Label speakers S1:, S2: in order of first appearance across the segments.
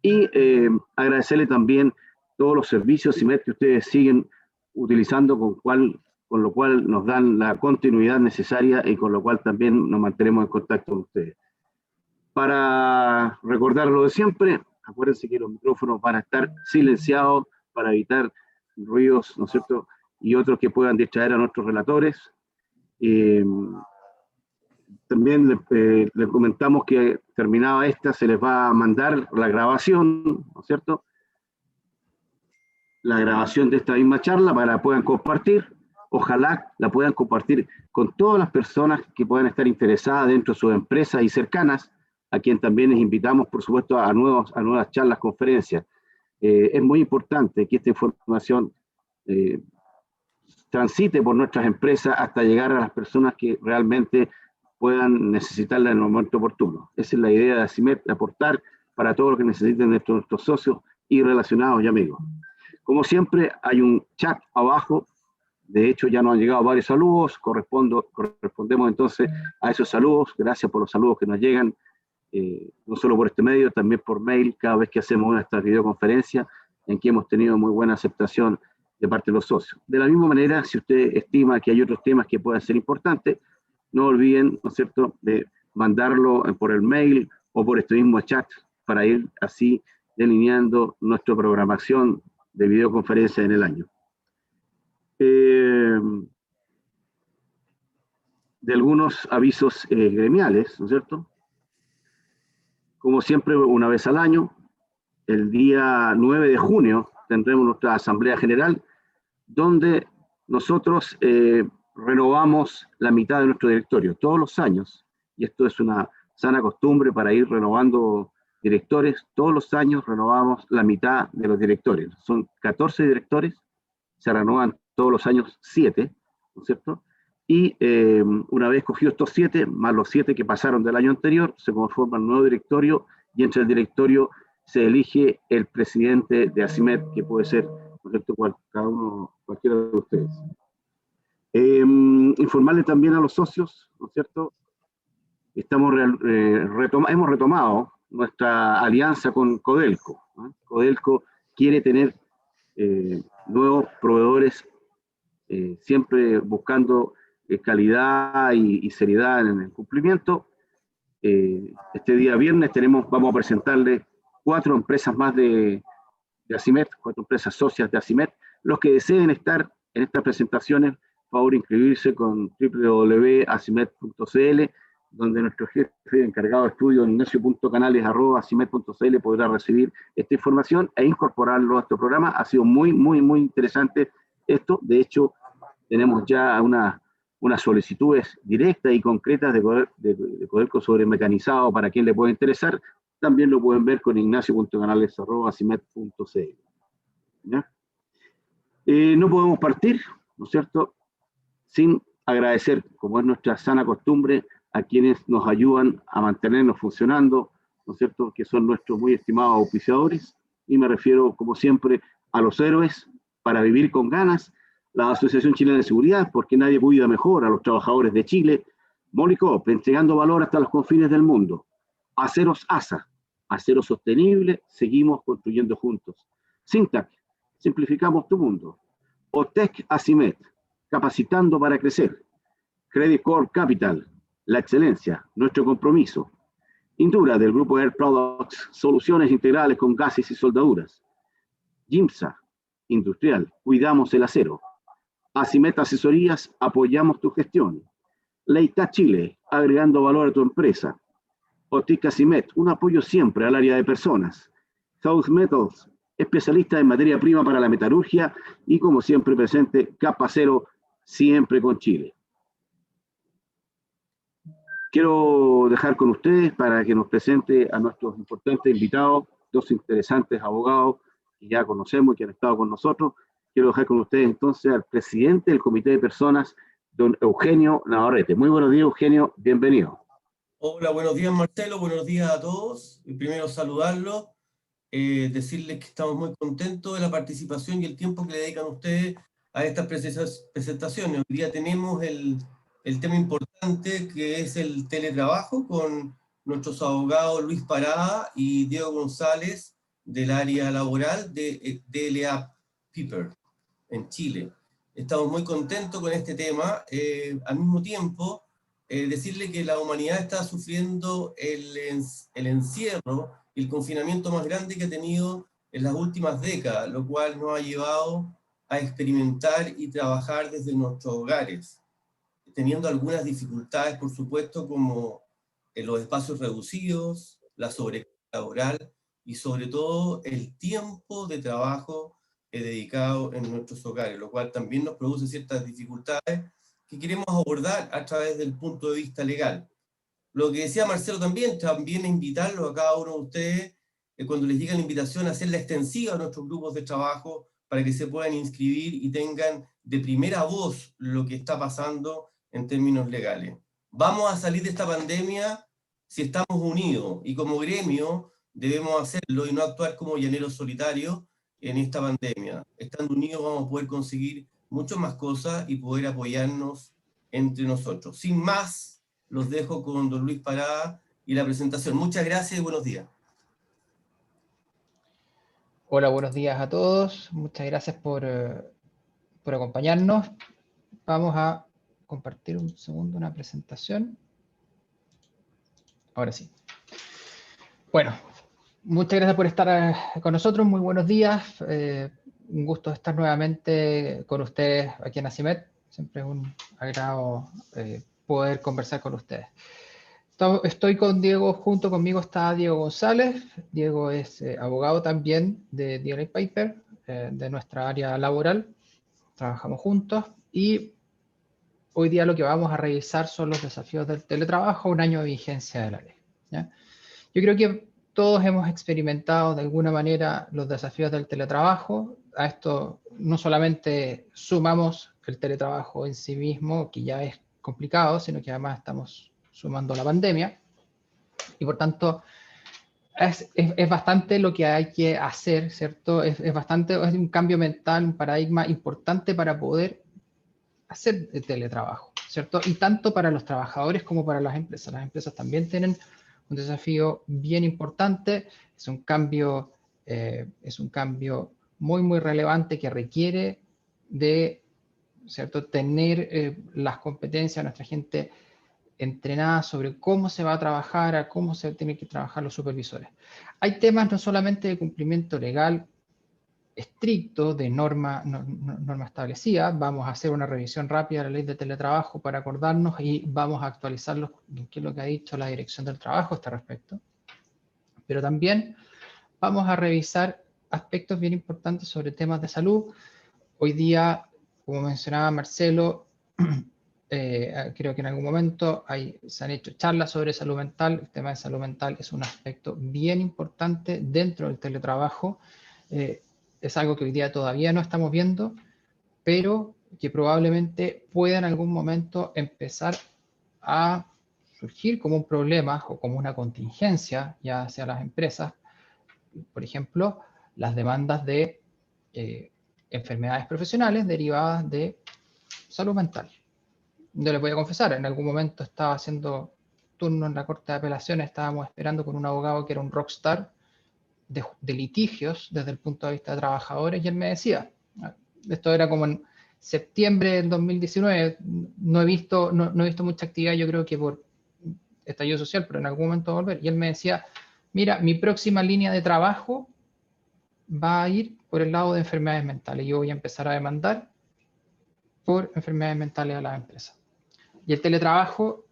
S1: Y agradecerle también todos los servicios CIMED que ustedes siguen utilizando, con lo cual nos dan la continuidad necesaria y con lo cual también nos mantenemos en contacto con ustedes. Para recordar lo de siempre, acuérdense que los micrófonos van a estar silenciados para evitar ruidos, ¿no es cierto?, y otros que puedan distraer a nuestros relatores. También les comentamos que terminada esta se les va a mandar la grabación, ¿no es cierto?, la grabación de esta misma charla para que la puedan compartir. Ojalá la puedan compartir con todas las personas que puedan estar interesadas dentro de sus empresas y cercanas, a quien también les invitamos, por supuesto, a nuevas charlas, conferencias. Es muy importante que esta información transite por nuestras empresas hasta llegar a las personas que realmente puedan necesitarla en el momento oportuno. Esa es la idea de ACIMED, aportar para todo lo que necesiten nuestros socios y relacionados y amigos. Como siempre, hay un chat abajo. De hecho, ya nos han llegado varios saludos. Correspondemos entonces a esos saludos. Gracias por los saludos que nos llegan, no solo por este medio, también por mail, cada vez que hacemos una de estas videoconferencias, en que hemos tenido muy buena aceptación de parte de los socios. De la misma manera, si usted estima que hay otros temas que puedan ser importantes, no olviden, ¿no es cierto?, de mandarlo por el mail o por este mismo chat para ir así delineando nuestra programación de videoconferencia en el año. De algunos avisos gremiales, ¿no es cierto? Como siempre, una vez al año, el día 9 de junio, tendremos nuestra Asamblea General, donde nosotros renovamos la mitad de nuestro directorio todos los años, y esto es una sana costumbre para ir renovando directores. Todos los años renovamos la mitad de los directores. Son 14 directores, se renuevan todos los años 7, ¿no es cierto? Y una vez cogidos estos 7, más los 7 que pasaron del año anterior, se conforma un nuevo directorio, y entre el directorio se elige el presidente de ACIMED, que puede ser, ¿no es cierto?, cualquiera de ustedes. Informarle también a los socios, ¿no es cierto?, hemos retomado nuestra alianza con Codelco, ¿no? Codelco quiere tener nuevos proveedores, siempre buscando calidad y seriedad en el cumplimiento. Este día viernes vamos a presentarle 4 empresas más de ACIMED, 4 empresas socias de ACIMED. Los que deseen estar en estas presentaciones, por favor inscribirse con www.acimed.cl, donde nuestro jefe encargado de estudio, ignacio.canales@acimed.cl, podrá recibir esta información e incorporarlo a este programa. Ha sido muy, muy, muy interesante esto. De hecho, tenemos ya unas solicitudes directas y concretas de Codelco sobre mecanizado para quien le pueda interesar. También lo pueden ver con ignacio.canales@acimed.cl. No podemos partir, ¿no es cierto?, sin agradecer, como es nuestra sana costumbre, a quienes nos ayudan a mantenernos funcionando, ¿no es cierto?, que son nuestros muy estimados auspiciadores, y me refiero, como siempre, a los héroes para vivir con ganas, la Asociación Chilena de Seguridad, porque nadie cuida mejor a los trabajadores de Chile, Molicop, entregando valor hasta los confines del mundo, Aceros ASA, acero sostenible, seguimos construyendo juntos, Sintac, simplificamos tu mundo, OTEC ACIMED, capacitando para crecer, Credit Corp Capital, la excelencia, nuestro compromiso, Indura del grupo Air Products, soluciones integrales con gases y soldaduras, GIMSA, industrial, cuidamos el acero, ACIMED Asesorías, apoyamos tu gestión, Leita Chile, agregando valor a tu empresa, OTIC ACIMED, un apoyo siempre al área de personas, South Metals, especialista en materia prima para la metalurgia, y como siempre presente, Capa Cero, siempre con Chile. Quiero dejar con ustedes para que nos presente a nuestros importantes invitados, 2 interesantes abogados que ya conocemos y que han estado con nosotros. Quiero dejar con ustedes entonces al presidente del Comité de Personas, don Eugenio Navarrete. Muy buenos días, Eugenio, bienvenido.
S2: Hola, buenos días, Marcelo, buenos días a todos. Y primero saludarlos, decirles que estamos muy contentos de la participación y el tiempo que le dedican ustedes a estas presentaciones. Hoy día tenemos el tema importante, que es el teletrabajo, con nuestros abogados Luis Parada y Diego González, del área laboral de DLA Piper en Chile. Estamos muy contentos con este tema. Al mismo tiempo, decirle que la humanidad está sufriendo el encierro y el confinamiento más grande que ha tenido en las últimas décadas, lo cual nos ha llevado a experimentar y trabajar desde nuestros hogares, teniendo algunas dificultades, por supuesto, como los espacios reducidos, la sobrecarga laboral y sobre todo el tiempo de trabajo dedicado en nuestros hogares, lo cual también nos produce ciertas dificultades que queremos abordar a través del punto de vista legal. Lo que decía Marcelo también invitarlo a cada uno de ustedes, cuando les llegue la invitación, a hacerla extensiva a nuestros grupos de trabajo para que se puedan inscribir y tengan de primera voz lo que está pasando en términos legales. Vamos a salir de esta pandemia si estamos unidos, y como gremio debemos hacerlo y no actuar como llaneros solitarios en esta pandemia. Estando unidos vamos a poder conseguir muchas más cosas y poder apoyarnos entre nosotros. Sin más, los dejo con don Luis Parada y la presentación. Muchas gracias y buenos días.
S3: Hola, buenos días a todos. Muchas gracias por acompañarnos. Vamos a compartir un segundo una presentación. Ahora sí. Bueno, muchas gracias por estar con nosotros. Muy buenos días. Un gusto estar nuevamente con ustedes aquí en ACIMED. Siempre es un agrado poder conversar con ustedes. Estoy con Diego, junto conmigo está Diego González. Diego es abogado también de DLA Piper, de nuestra área laboral. Trabajamos juntos y hoy día lo que vamos a revisar son los desafíos del teletrabajo, un año de vigencia de la ley, ¿ya? Yo creo que todos hemos experimentado de alguna manera los desafíos del teletrabajo. A esto no solamente sumamos el teletrabajo en sí mismo, que ya es complicado, sino que además estamos sumando la pandemia. Y por tanto, es bastante lo que hay que hacer, ¿cierto? Es un cambio mental, un paradigma importante para poder hacer el teletrabajo, ¿cierto? Y tanto para los trabajadores como para las empresas. Las empresas también tienen un desafío bien importante, es un cambio muy, muy relevante que requiere de, ¿cierto?, tener las competencias de nuestra gente entrenada sobre cómo se va a trabajar, a cómo se tienen que trabajar los supervisores. Hay temas no solamente de cumplimiento legal estricto, de norma establecida. Vamos a hacer una revisión rápida de la ley de teletrabajo para acordarnos y vamos a actualizarlos en qué es lo que ha dicho la Dirección del Trabajo a este respecto. Pero también vamos a revisar aspectos bien importantes sobre temas de salud. Hoy día, como mencionaba Marcelo, creo que en algún momento se han hecho charlas sobre salud mental. El tema de salud mental es un aspecto bien importante dentro del teletrabajo. Es algo que hoy día todavía no estamos viendo, pero que probablemente pueda en algún momento empezar a surgir como un problema o como una contingencia ya hacia las empresas. Por ejemplo, las demandas de enfermedades profesionales derivadas de salud mental. Yo les voy a confesar, en algún momento estaba haciendo turno en la Corte de Apelaciones, estábamos esperando con un abogado que era un rockstar de litigios desde el punto de vista de trabajadores, y él me decía, esto era como en septiembre del 2019, no he visto mucha actividad, yo creo que por estallido social, pero en algún momento va a volver, y él me decía, mira, mi próxima línea de trabajo va a ir por el lado de enfermedades mentales, yo voy a empezar a demandar por enfermedades mentales a las empresas. Y el teletrabajo,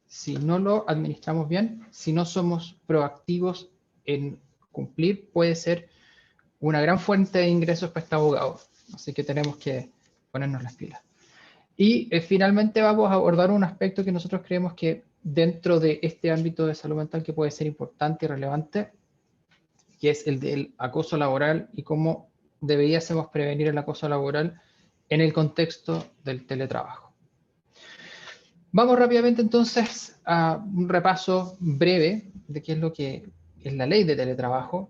S3: si no lo administramos bien, si no somos proactivos en cumplir, puede ser una gran fuente de ingresos para este abogado. Así que tenemos que ponernos las pilas. Y finalmente vamos a abordar un aspecto que nosotros creemos que dentro de este ámbito de salud mental que puede ser importante y relevante, que es el del acoso laboral y cómo deberíamos prevenir el acoso laboral en el contexto del teletrabajo. Vamos rápidamente entonces a un repaso breve de qué es lo que es la ley de teletrabajo.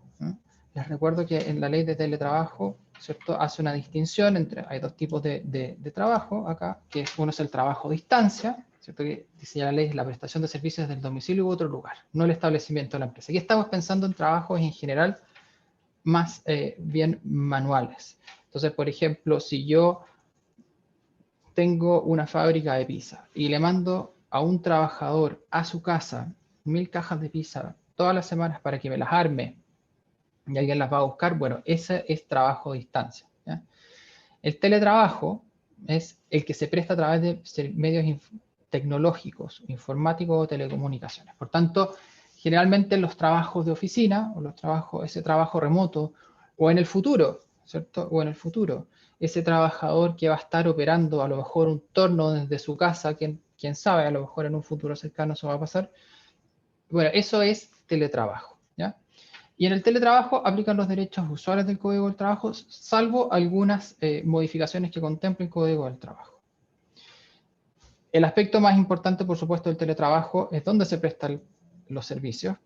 S3: Les recuerdo que en la ley de teletrabajo, ¿cierto?, hace una distinción entre, hay dos tipos de trabajo acá, que uno es el trabajo a distancia, ¿cierto?, que dice la ley, la prestación de servicios del domicilio u otro lugar, no el establecimiento de la empresa. Aquí estamos pensando en trabajos en general más bien manuales. Entonces, por ejemplo, si yo tengo una fábrica de pizza y le mando a un trabajador a su casa 1000 cajas de pizza todas las semanas para que me las arme y alguien las va a buscar, bueno, ese es trabajo a distancia, ¿ya? El teletrabajo es el que se presta a través de medios tecnológicos, informáticos o telecomunicaciones. Por tanto, generalmente los trabajos de oficina o los trabajos, ese trabajo remoto o en el futuro, ¿cierto? O en el futuro, ese trabajador que va a estar operando a lo mejor un torno desde su casa, quién sabe, a lo mejor en un futuro cercano eso va a pasar. Bueno, eso es teletrabajo, ¿ya? Y en el teletrabajo aplican los derechos usuales del Código del Trabajo, salvo algunas modificaciones que contempla el Código del Trabajo. El aspecto más importante, por supuesto, del teletrabajo es dónde se prestan los servicios.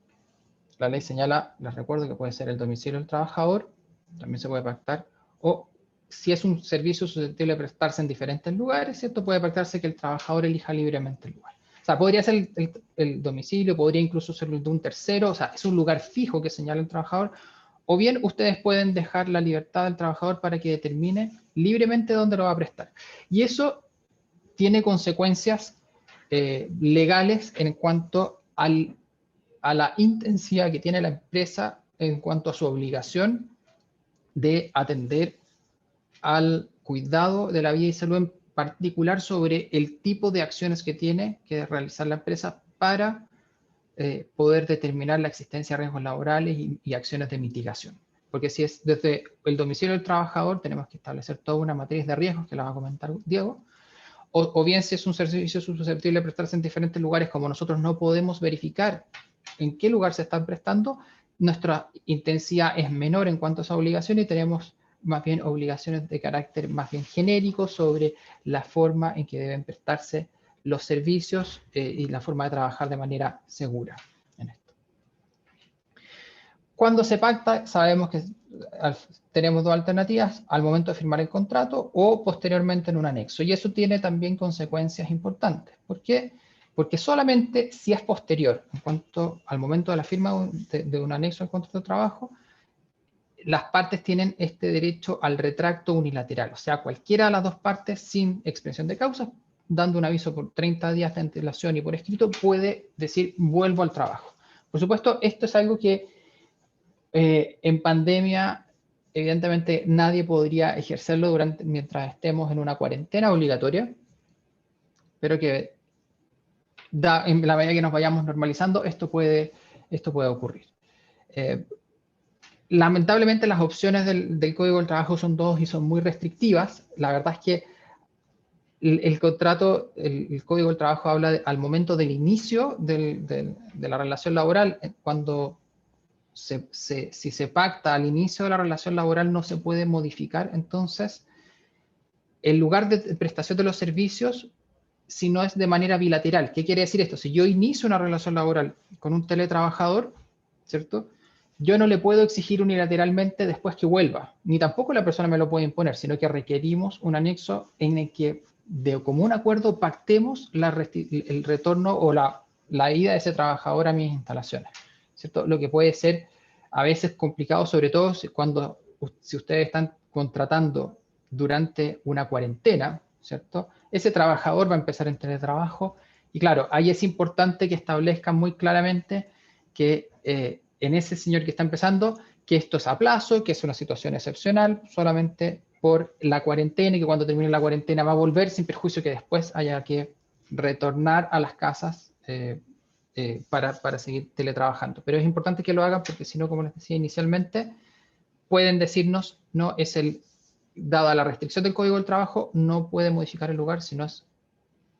S3: La ley señala, les recuerdo que puede ser el domicilio del trabajador, también se puede pactar, o si es un servicio susceptible de prestarse en diferentes lugares, ¿cierto? Puede pactarse que el trabajador elija libremente el lugar. O sea, podría ser el domicilio, podría incluso ser el de un tercero, o sea, es un lugar fijo que señala el trabajador, o bien ustedes pueden dejar la libertad del trabajador para que determine libremente dónde lo va a prestar. Y eso tiene consecuencias legales en cuanto a la intensidad que tiene la empresa en cuanto a su obligación de atender al cuidado de la vida y salud, en particular sobre el tipo de acciones que tiene que realizar la empresa para poder determinar la existencia de riesgos laborales y acciones de mitigación. Porque si es desde el domicilio del trabajador, tenemos que establecer toda una matriz de riesgos que la va a comentar Diego, o bien si es un servicio susceptible de prestarse en diferentes lugares, como nosotros no podemos verificar en qué lugar se están prestando, nuestra intensidad es menor en cuanto a esa obligación y tenemos más bien obligaciones de carácter más bien genérico sobre la forma en que deben prestarse los servicios y la forma de trabajar de manera segura en esto. Cuando se pacta, sabemos que tenemos dos alternativas, al momento de firmar el contrato o posteriormente en un anexo. Y eso tiene también consecuencias importantes. ¿Por qué? Porque solamente si es posterior, en cuanto al momento de la firma de un anexo al contrato de trabajo, las partes tienen este derecho al retracto unilateral. O sea, cualquiera de las dos partes, sin expresión de causas, dando un aviso por 30 días de antelación y por escrito, puede decir vuelvo al trabajo. Por supuesto, esto es algo que en pandemia, evidentemente, nadie podría ejercerlo mientras estemos en una cuarentena obligatoria, pero que en la medida que nos vayamos normalizando, esto puede ocurrir. Lamentablemente, las opciones del Código del Trabajo son dos y son muy restrictivas. La verdad es que el contrato, el Código del Trabajo habla al momento del inicio de la relación laboral, cuando si se pacta al inicio de la relación laboral no se puede modificar, entonces el lugar de prestación de los servicios, si no es de manera bilateral. ¿Qué quiere decir esto? Si yo inicio una relación laboral con un teletrabajador, ¿cierto? Yo no le puedo exigir unilateralmente después que vuelva, ni tampoco la persona me lo puede imponer, sino que requerimos un anexo en el que de común acuerdo pactemos el retorno o la ida de ese trabajador a mis instalaciones, ¿cierto? Lo que puede ser a veces complicado, sobre todo si ustedes están contratando durante una cuarentena, ¿cierto? Ese trabajador va a empezar en teletrabajo y claro, ahí es importante que establezcan muy claramente que en ese señor que está empezando, que esto es a plazo, que es una situación excepcional, solamente por la cuarentena y que cuando termine la cuarentena va a volver sin perjuicio que después haya que retornar a las casas para seguir teletrabajando. Pero es importante que lo hagan porque si no, como les decía inicialmente, pueden decirnos, no es dada la restricción del Código del Trabajo, no puede modificar el lugar si no es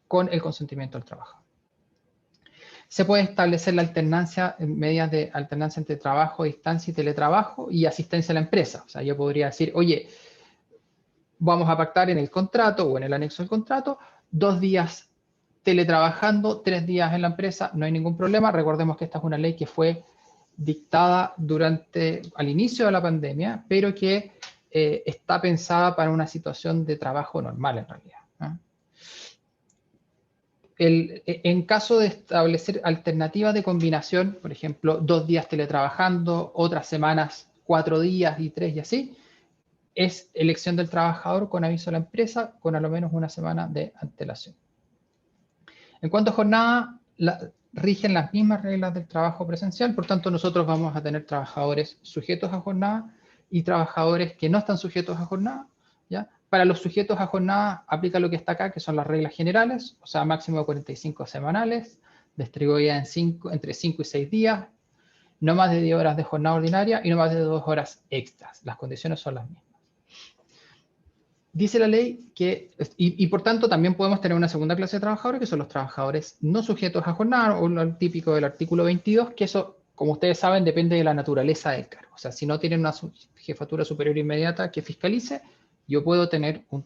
S3: con el consentimiento del trabajador. Se puede establecer la alternancia, medidas de alternancia entre trabajo a distancia y teletrabajo y asistencia a la empresa. O sea, yo podría decir, oye, vamos a pactar en el contrato o en el anexo del contrato, 2 días teletrabajando, 3 días en la empresa, no hay ningún problema. Recordemos que esta es una ley que fue dictada al inicio de la pandemia, pero que está pensada para una situación de trabajo normal en realidad, ¿no? En caso de establecer alternativas de combinación, por ejemplo, 2 días teletrabajando, otras semanas 4 días y 3 y así, es elección del trabajador con aviso a la empresa con a lo menos una semana de antelación. En cuanto a jornada, rigen las mismas reglas del trabajo presencial, por tanto nosotros vamos a tener trabajadores sujetos a jornada y trabajadores que no están sujetos a jornada, ¿ya? Para los sujetos a jornada aplica lo que está acá, que son las reglas generales, o sea, máximo de 45 semanales, distribuida entre 5 y 6 días, no más de 10 horas de jornada ordinaria y no más de 2 horas extras. Las condiciones son las mismas. Dice la ley que, y por tanto también podemos tener una segunda clase de trabajadores, que son los trabajadores no sujetos a jornada, o lo típico del artículo 22, que eso, como ustedes saben, depende de la naturaleza del cargo. O sea, si no tienen una jefatura superior inmediata que fiscalice, yo puedo tener un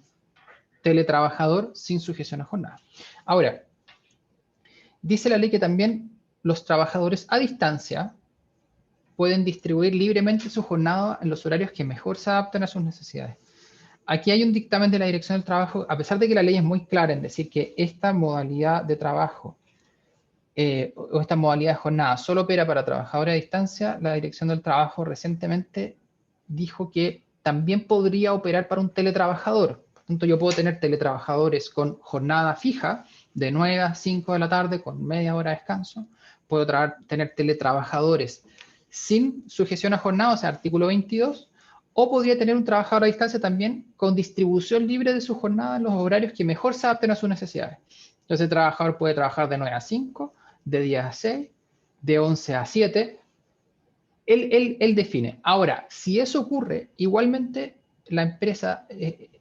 S3: teletrabajador sin sujeción a jornada. Ahora, dice la ley que también los trabajadores a distancia pueden distribuir libremente su jornada en los horarios que mejor se adapten a sus necesidades. Aquí hay un dictamen de la Dirección del Trabajo, a pesar de que la ley es muy clara en decir que esta modalidad de trabajo o esta modalidad de jornada solo opera para trabajadores a distancia, la Dirección del Trabajo recientemente dijo que también podría operar para un teletrabajador. Por tanto, yo puedo tener teletrabajadores con jornada fija de 9 a 5 de la tarde con media hora de descanso. Puedo tener teletrabajadores sin sujeción a jornada, o sea, artículo 22, o podría tener un trabajador a distancia también con distribución libre de su jornada en los horarios que mejor se adapten a sus necesidades. Entonces el trabajador puede trabajar de 9 a 5, de 10 a 6, de 11 a 7. Él define. Ahora, si eso ocurre, igualmente la empresa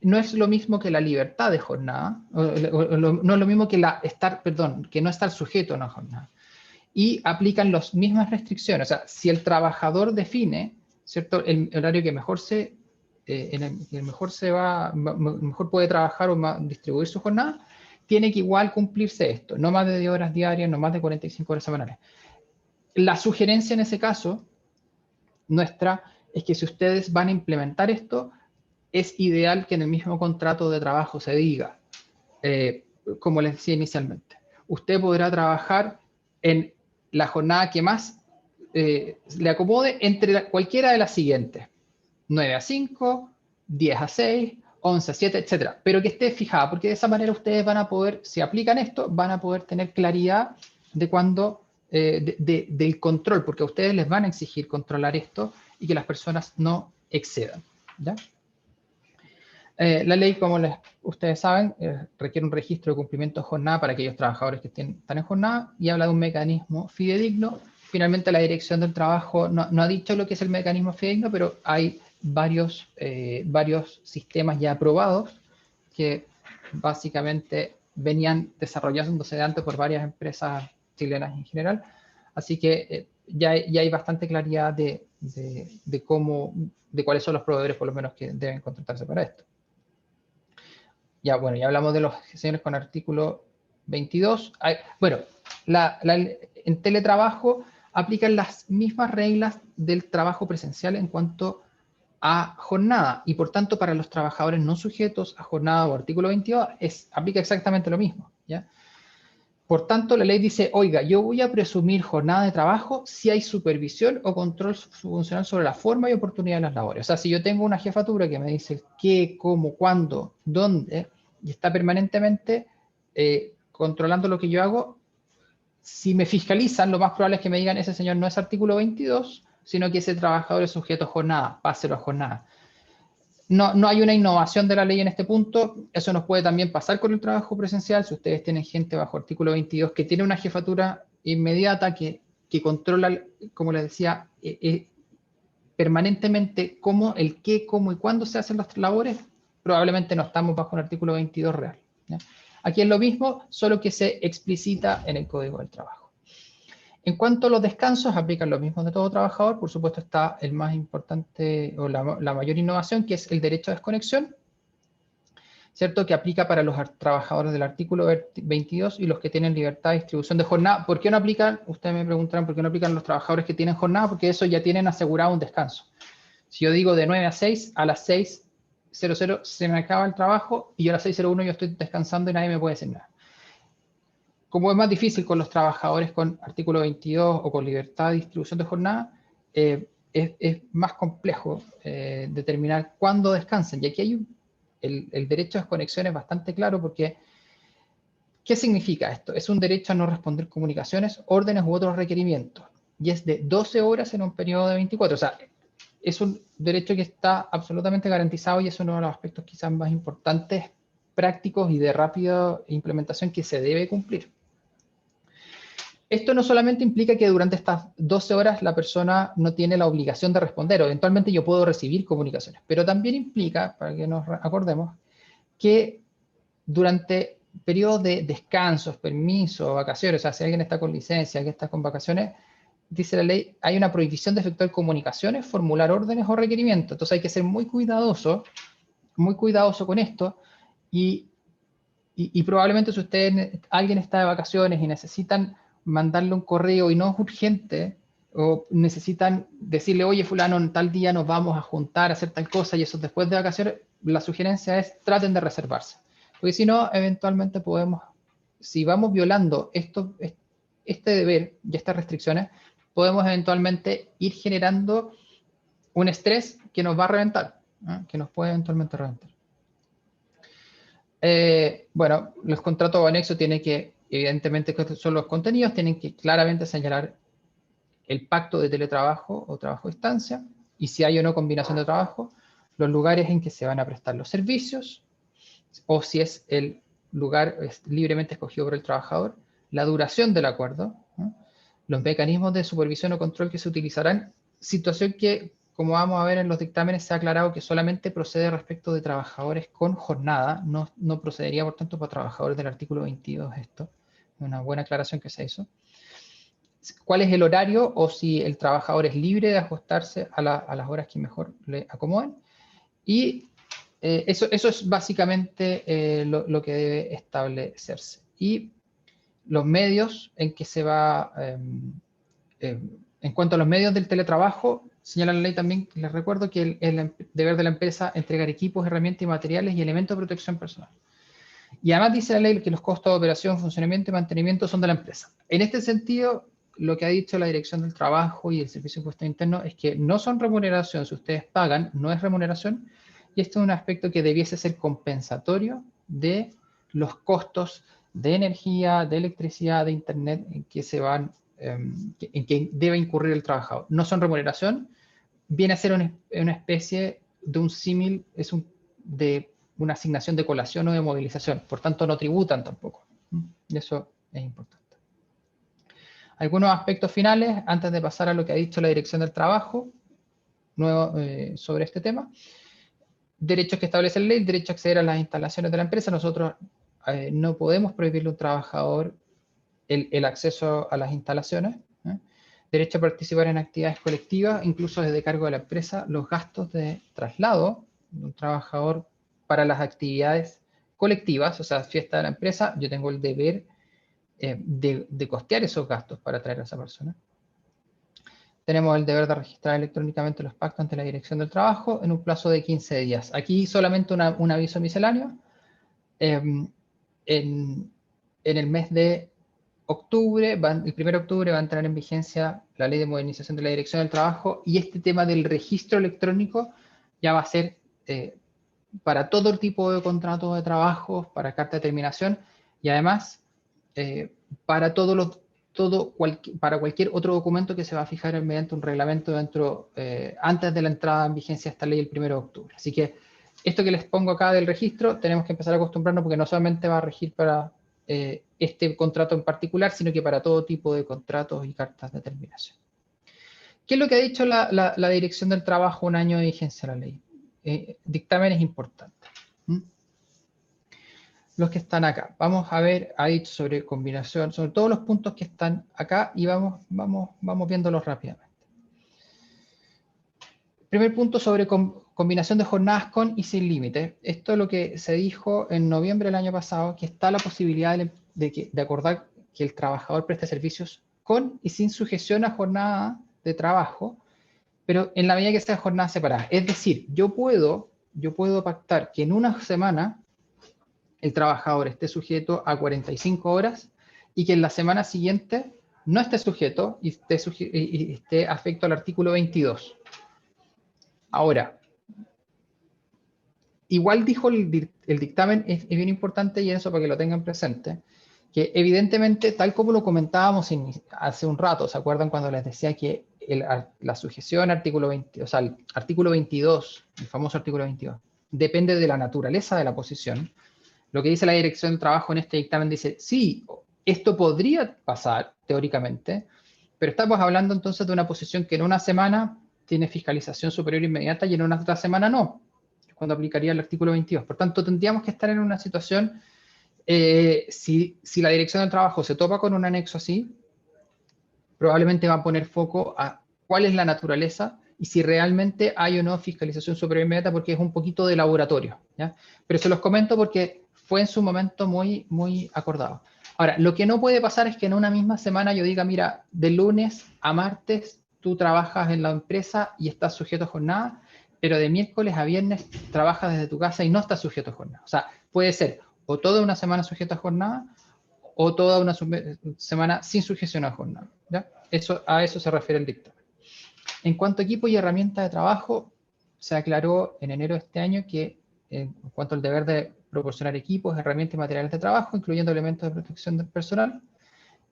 S3: no es lo mismo que la libertad de jornada, no es lo mismo que que no estar sujeto a una jornada. Y aplican las mismas restricciones. O sea, si el trabajador define, ¿cierto?, el horario que mejor mejor puede trabajar o distribuir su jornada, tiene que igual cumplirse esto, no más de 10 horas diarias, no más de 45 horas semanales. La sugerencia en ese caso nuestra es que si ustedes van a implementar esto, es ideal que en el mismo contrato de trabajo se diga, como les decía inicialmente, usted podrá trabajar en la jornada que más le acomode entre cualquiera de las siguientes: 9 a 5, 10 a 6, 11 a 7, etc. Pero que esté fijada, porque de esa manera ustedes van a poder, si aplican esto, van a poder tener claridad de cuándo, del control, porque a ustedes les van a exigir controlar esto y que las personas no excedan, ¿ya? La ley, como ustedes saben, requiere un registro de cumplimiento de jornada para aquellos trabajadores que están en jornada y habla de un mecanismo fidedigno. Finalmente, la Dirección del Trabajo no ha dicho lo que es el mecanismo fidedigno, pero hay varios sistemas ya aprobados que básicamente venían desarrollándose de antes por varias empresas chilenas en general. Así que ya hay bastante claridad de cuáles son los proveedores, por lo menos, que deben contratarse para esto. Ya, bueno, ya hablamos de los señores con artículo 22. Bueno, en teletrabajo aplican las mismas reglas del trabajo presencial en cuanto a jornada, y por tanto para los trabajadores no sujetos a jornada o artículo 22 aplica exactamente lo mismo, ¿ya? Por tanto, la ley dice, oiga, yo voy a presumir jornada de trabajo si hay supervisión o control funcional sobre la forma y oportunidad de las labores. O sea, si yo tengo una jefatura que me dice qué, cómo, cuándo, dónde, y está permanentemente controlando lo que yo hago, si me fiscalizan, lo más probable es que me digan, ese señor no es artículo 22, sino que ese trabajador es sujeto a jornada, páselo a jornada. No hay una innovación de la ley en este punto. Eso nos puede también pasar con el trabajo presencial. Si ustedes tienen gente bajo artículo 22 que tiene una jefatura inmediata que controla, como les decía, permanentemente cómo, el qué, cómo y cuándo se hacen las labores, probablemente no estamos bajo un artículo 22 real, ¿ya? Aquí es lo mismo, solo que se explicita en el Código del Trabajo. En cuanto a los descansos, aplican lo mismo de todo trabajador. Por supuesto está el más importante o la mayor innovación, que es el derecho a desconexión, ¿cierto? Que aplica para los trabajadores del artículo 22 y los que tienen libertad de distribución de jornada. ¿Por qué no aplican? Ustedes me preguntarán, ¿por qué no aplican los trabajadores que tienen jornada? Porque eso ya tienen asegurado un descanso. Si yo digo de 9 a 6, a las 6:00 se me acaba el trabajo y yo a las 6:01 yo estoy descansando y nadie me puede decir nada. Como es más difícil con los trabajadores con artículo 22 o con libertad de distribución de jornada, es más complejo determinar cuándo descansan. Y aquí hay el derecho a desconexión es bastante claro porque ¿qué significa esto? Es un derecho a no responder comunicaciones, órdenes u otros requerimientos. Y es de 12 horas en un periodo de 24. O sea, es un derecho que está absolutamente garantizado y es uno de los aspectos quizás más importantes, prácticos y de rápida implementación que se debe cumplir. Esto no solamente implica que durante estas 12 horas la persona no tiene la obligación de responder, o eventualmente yo puedo recibir comunicaciones, pero también implica, para que nos acordemos, que durante periodos de descansos, permisos, vacaciones, o sea, si alguien está con licencia, alguien está con vacaciones, dice la ley, hay una prohibición de efectuar comunicaciones, formular órdenes o requerimientos. Entonces hay que ser muy cuidadoso con esto y probablemente si alguien está de vacaciones y necesitan mandarle un correo y no es urgente, o necesitan decirle, oye, fulano, tal día nos vamos a juntar a hacer tal cosa y eso después de vacaciones, la sugerencia es traten de reservarse. Porque si no, eventualmente podemos, si vamos violando este deber y estas restricciones, podemos eventualmente ir generando un estrés que nos va a reventar, ¿eh? Que nos puede eventualmente reventar. Bueno, los contratos anexos tienen que, evidentemente, que son los contenidos, tienen que claramente señalar el pacto de teletrabajo o trabajo a distancia, y si hay o no combinación de trabajo, los lugares en que se van a prestar los servicios, o si es el lugar libremente escogido por el trabajador, la duración del acuerdo, ¿no? Los mecanismos de supervisión o control que se utilizarán, situación que, como vamos a ver en los dictámenes, se ha aclarado que solamente procede respecto de trabajadores con jornada, no procedería, por tanto, para trabajadores del artículo 22 esto. Una buena aclaración que se hizo. ¿Cuál es el horario o si el trabajador es libre de ajustarse a las horas que mejor le acomoden? Y eso es básicamente lo que debe establecerse. Y los medios en que se va, en cuanto a los medios del teletrabajo, señala la ley también, les recuerdo que el deber de la empresa entregar equipos, herramientas y materiales y elementos de protección personal. Y además dice la ley que los costos de operación, funcionamiento y mantenimiento son de la empresa. En este sentido, lo que ha dicho la Dirección del Trabajo y el Servicio de Impuestos Internos es que no son remuneración, si ustedes pagan, no es remuneración, y esto es un aspecto que debiese ser compensatorio de los costos de energía, de electricidad, de internet en que se van, en que debe incurrir el trabajador. No son remuneración, viene a ser una especie de un símil, de una asignación de colación o de movilización, por tanto no tributan tampoco. Y eso es importante. Algunos aspectos finales, antes de pasar a lo que ha dicho la Dirección del Trabajo, sobre este tema. Derechos que establece la ley, derecho a acceder a las instalaciones de la empresa. Nosotros no podemos prohibirle a un trabajador el acceso a las instalaciones. Derecho a participar en actividades colectivas, incluso desde cargo de la empresa, los gastos de traslado de un trabajador para las actividades colectivas, o sea, fiesta de la empresa, yo tengo el deber de costear esos gastos para traer a esa persona. Tenemos el deber de registrar electrónicamente los pactos ante la Dirección del Trabajo en un plazo de 15 días. Aquí solamente un aviso misceláneo. En el mes de octubre, el 1 de octubre va a entrar en vigencia la Ley de Modernización de la Dirección del Trabajo y este tema del registro electrónico ya va a ser para todo tipo de contratos de trabajo, para carta de terminación y además para para cualquier otro documento que se va a fijar mediante un reglamento antes de la entrada en vigencia de esta ley el 1 de octubre. Así que esto que les pongo acá del registro, tenemos que empezar a acostumbrarnos porque no solamente va a regir para este contrato en particular, sino que para todo tipo de contratos y cartas de terminación. ¿Qué es lo que ha dicho la Dirección del Trabajo un año de vigencia de la ley? Dictámenes importantes. Los que están acá. Vamos a ver, ha dicho sobre combinación, sobre todos los puntos que están acá y vamos viéndolos rápidamente. Primer punto sobre combinación de jornadas con y sin límite. Esto es lo que se dijo en noviembre del año pasado, que está la posibilidad de acordar que el trabajador preste servicios con y sin sujeción a jornada de trabajo, pero en la medida que sea jornada separada. Es decir, yo puedo pactar que en una semana el trabajador esté sujeto a 45 horas y que en la semana siguiente no esté sujeto y esté afecto al artículo 22. Ahora, igual dijo el dictamen, es bien importante, y eso para que lo tengan presente, que evidentemente, tal como lo comentábamos hace un rato, ¿se acuerdan cuando les decía que la sujeción artículo 20, o sea, el artículo 22, el famoso artículo 22, depende de la naturaleza de la posición? Lo que dice la Dirección del Trabajo en este dictamen dice, sí, esto podría pasar teóricamente, pero estamos hablando entonces de una posición que en una semana tiene fiscalización superior inmediata y en una otra semana no, cuando aplicaría el artículo 22. Por tanto, tendríamos que estar en una situación, si la Dirección del Trabajo se topa con un anexo así, probablemente va a poner foco a cuál es la naturaleza y si realmente hay o no fiscalización superior inmediata, porque es un poquito de laboratorio, ¿ya? Pero se los comento porque fue en su momento muy, muy acordado. Ahora, lo que no puede pasar es que en una misma semana yo diga, mira, de lunes a martes tú trabajas en la empresa y estás sujeto a jornada, pero de miércoles a viernes trabajas desde tu casa y no estás sujeto a jornada. O sea, puede ser o toda una semana sujeto a jornada o toda una semana sin sujeción a jornada, ¿ya? A eso se refiere el dictamen. En cuanto a equipo y herramientas de trabajo, se aclaró en enero de este año que en cuanto al deber de proporcionar equipos, herramientas y materiales de trabajo, incluyendo elementos de protección del personal,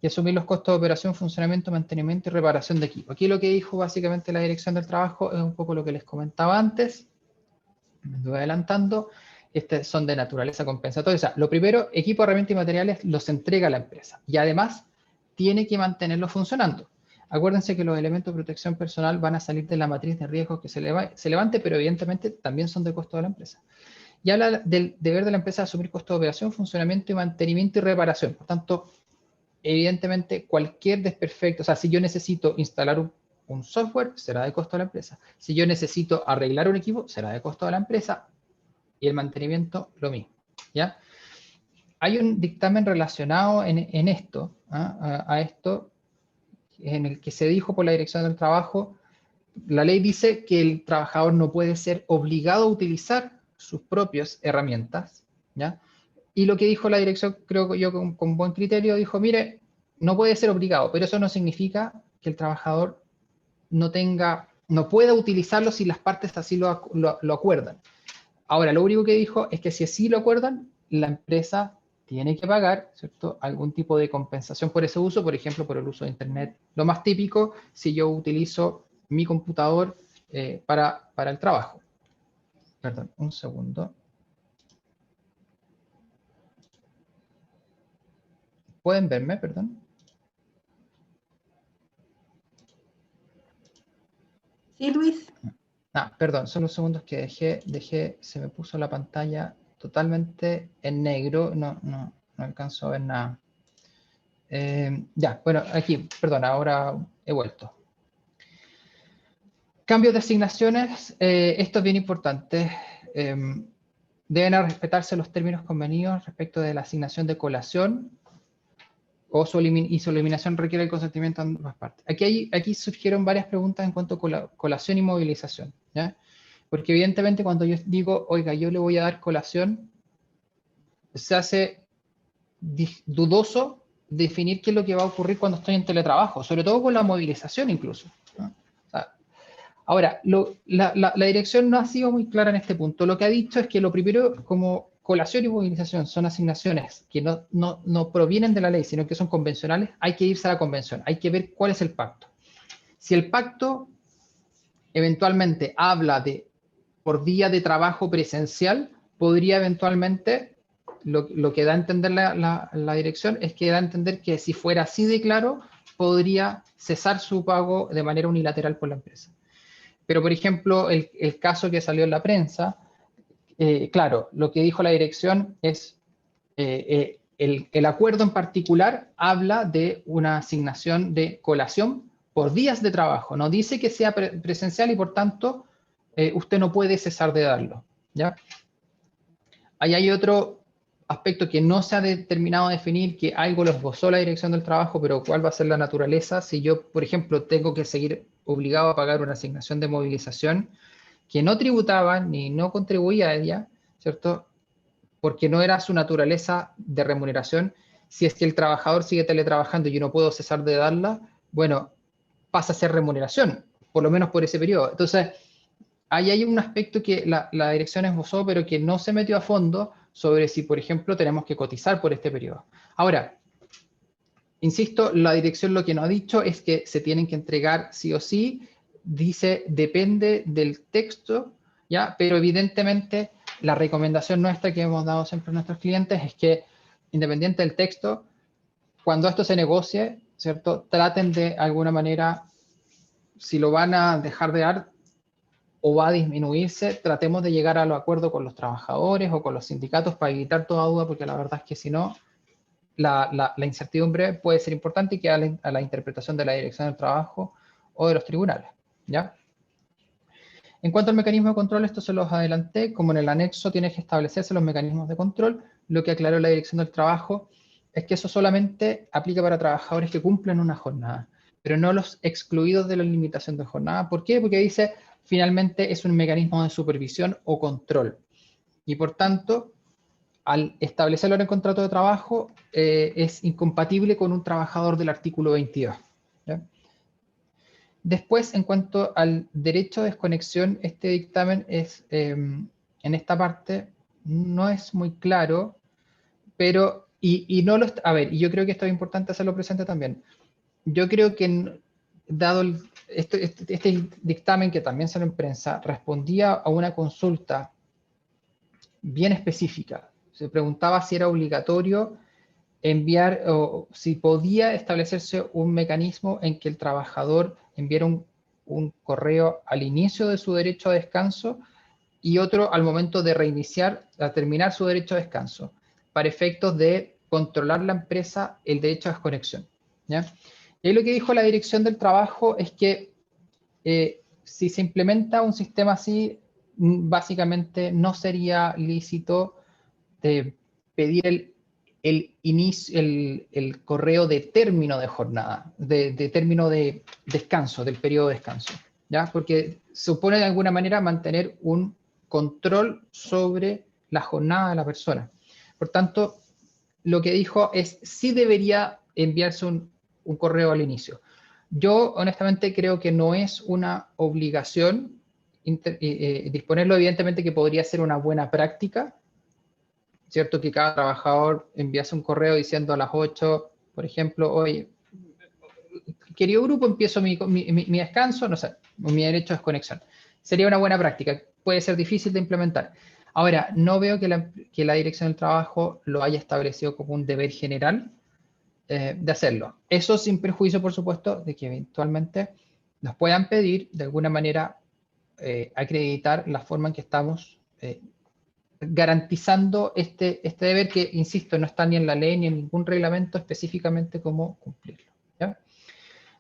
S3: y asumir los costos de operación, funcionamiento, mantenimiento y reparación de equipo. Aquí lo que dijo básicamente la Dirección del Trabajo es un poco lo que les comentaba antes, me estoy adelantando. Son de naturaleza compensatoria. O sea, lo primero, equipo, herramientas y materiales los entrega la empresa y además tiene que mantenerlos funcionando. Acuérdense que los elementos de protección personal van a salir de la matriz de riesgos que se levante, pero evidentemente también son de costo de la empresa. Y habla del deber de la empresa de asumir costo de operación, funcionamiento y mantenimiento y reparación. Por tanto, evidentemente cualquier desperfecto, o sea, si yo necesito instalar un software, será de costo de la empresa. Si yo necesito arreglar un equipo, será de costo de la empresa. Y el mantenimiento, lo mismo, ¿ya? Hay un dictamen relacionado en esto, a esto, en el que se dijo por la Dirección del Trabajo, la ley dice que el trabajador no puede ser obligado a utilizar sus propias herramientas, ¿ya? Y lo que dijo la Dirección, creo que yo con buen criterio, dijo, mire, no puede ser obligado, pero eso no significa que el trabajador no pueda utilizarlo si las partes así lo acuerdan. Ahora, lo único que dijo es que si así lo acuerdan, la empresa tiene que pagar, ¿cierto?, algún tipo de compensación por ese uso, por ejemplo, por el uso de Internet. Lo más típico, si yo utilizo mi computador para el trabajo. Perdón, un segundo. ¿Pueden verme, perdón?
S4: Sí, Luis.
S3: Perdón, son los segundos que dejé, se me puso la pantalla totalmente en negro, no alcanzo a ver nada. Ya, bueno, aquí, perdón, ahora he vuelto. Cambios de asignaciones, esto es bien importante. Deben respetarse los términos convenidos respecto de la asignación de colación y su eliminación requiere el consentimiento de ambas partes. Aquí surgieron varias preguntas en cuanto a colación y movilización, ¿ya? Porque evidentemente cuando yo digo, oiga, yo le voy a dar colación, se hace dudoso definir qué es lo que va a ocurrir cuando estoy en teletrabajo, sobre todo con la movilización incluso, ¿no? O sea, ahora, la dirección no ha sido muy clara en este punto. Lo que ha dicho es que lo primero, como colación y movilización son asignaciones que no provienen de la ley, sino que son convencionales, hay que irse a la convención, hay que ver cuál es el pacto. Si el pacto eventualmente habla de por día de trabajo presencial, podría eventualmente, lo que da a entender la dirección es que da a entender que si fuera así de claro, podría cesar su pago de manera unilateral por la empresa. Pero, por ejemplo, el caso que salió en la prensa, claro, lo que dijo la dirección es, el acuerdo en particular habla de una asignación de colación por días de trabajo. No dice que sea presencial y, por tanto, usted no puede cesar de darlo, ¿ya? Ahí hay otro aspecto que no se ha determinado definir, que algo lo esbozó la Dirección del Trabajo, pero cuál va a ser la naturaleza si yo, por ejemplo, tengo que seguir obligado a pagar una asignación de movilización que no tributaba ni no contribuía a ella, ¿cierto? Porque no era su naturaleza de remuneración, Si es que el trabajador sigue teletrabajando y yo no puedo cesar de darla, bueno, pasa a ser remuneración, por lo menos por ese periodo. Entonces, ahí hay un aspecto que la dirección esbozó, pero que no se metió a fondo sobre si, por ejemplo, tenemos que cotizar por este periodo. Ahora, insisto, la dirección lo que nos ha dicho es que se tienen que entregar sí o sí, dice depende del texto, ¿ya? Pero evidentemente la recomendación nuestra que hemos dado siempre a nuestros clientes es que, independiente del texto, cuando esto se negocie, ¿cierto? Traten de alguna manera, si lo van a dejar de dar o va a disminuirse, tratemos de llegar a los acuerdos con los trabajadores o con los sindicatos para evitar toda duda, porque la verdad es que si no, la incertidumbre puede ser importante y queda a la interpretación de la Dirección del Trabajo o de los tribunales, ¿ya? En cuanto al mecanismo de control, esto se los adelanté, como en el anexo tiene que establecerse los mecanismos de control, lo que aclaró la Dirección del Trabajo es que eso solamente aplica para trabajadores que cumplen una jornada, pero no los excluidos de la limitación de jornada. ¿Por qué? Porque dice, finalmente es un mecanismo de supervisión o control. Y por tanto, al establecerlo en el contrato de trabajo, es incompatible con un trabajador del artículo 22. ¿Ya? Después, en cuanto al derecho de desconexión, este dictamen es, en esta parte, no es muy claro, pero, y no lo, a ver, y yo creo que esto es importante hacerlo presente también. Yo creo que, dado este dictamen que también salió en prensa, respondía a una consulta bien específica. Se preguntaba si era obligatorio enviar o si podía establecerse un mecanismo en que el trabajador enviara un correo al inicio de su derecho a descanso y otro al momento de reiniciar, a terminar su derecho a descanso, para efectos de controlar la empresa el derecho a desconexión. ¿Ya? Y ahí lo que dijo la Dirección del Trabajo es que si se implementa un sistema así, básicamente no sería lícito de pedir el correo de término de jornada, de término de descanso, del periodo de descanso, ¿ya? Porque supone de alguna manera mantener un control sobre la jornada de la persona. Por tanto, lo que dijo es sí debería enviarse un correo al inicio. Yo honestamente creo que no es una obligación disponerlo, evidentemente que podría ser una buena práctica, ¿cierto? Que cada trabajador enviase un correo diciendo a las 8, por ejemplo, hoy, querido grupo, empiezo mi descanso, no sé, mi derecho a desconexión. Sería una buena práctica, puede ser difícil de implementar. Ahora, no veo que la Dirección del Trabajo lo haya establecido como un deber general de hacerlo. Eso sin perjuicio, por supuesto, de que eventualmente nos puedan pedir de alguna manera acreditar la forma en que estamos garantizando este deber que, insisto, no está ni en la ley ni en ningún reglamento específicamente cómo cumplirlo. ¿Ya?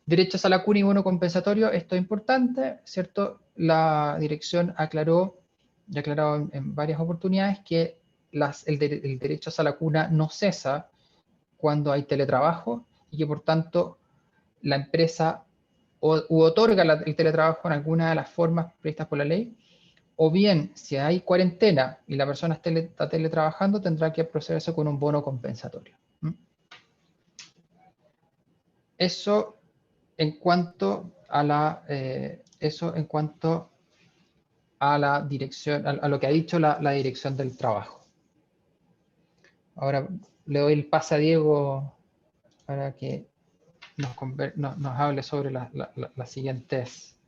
S3: Derechos a la cuna y bono compensatorio, esto es importante, ¿cierto? La dirección aclaró, y ha aclarado en varias oportunidades, que el derecho a la cuna no cesa cuando hay teletrabajo y que por tanto la empresa u otorga el teletrabajo en alguna de las formas previstas por la ley, o bien, si hay cuarentena y la persona está teletrabajando, tendrá que procederse con un bono compensatorio. Eso en cuanto a la dirección, a lo que ha dicho la Dirección del Trabajo. Ahora le doy el pase a Diego para que nos hable sobre las siguientes.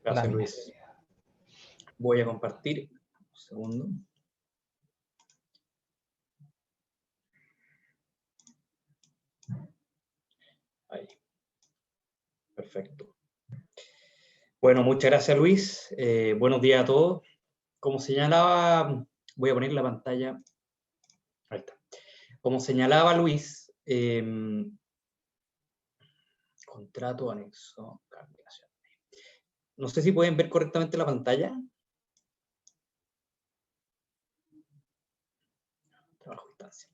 S5: Gracias, Luis. Voy a compartir. Un segundo. Ahí. Perfecto. Bueno, muchas gracias, Luis. Buenos días a todos. Como señalaba, voy a poner la pantalla. Ahí está. Como señalaba Luis, contrato anexo, cancelación. No sé si pueden ver correctamente la pantalla. Trabajo a distancia.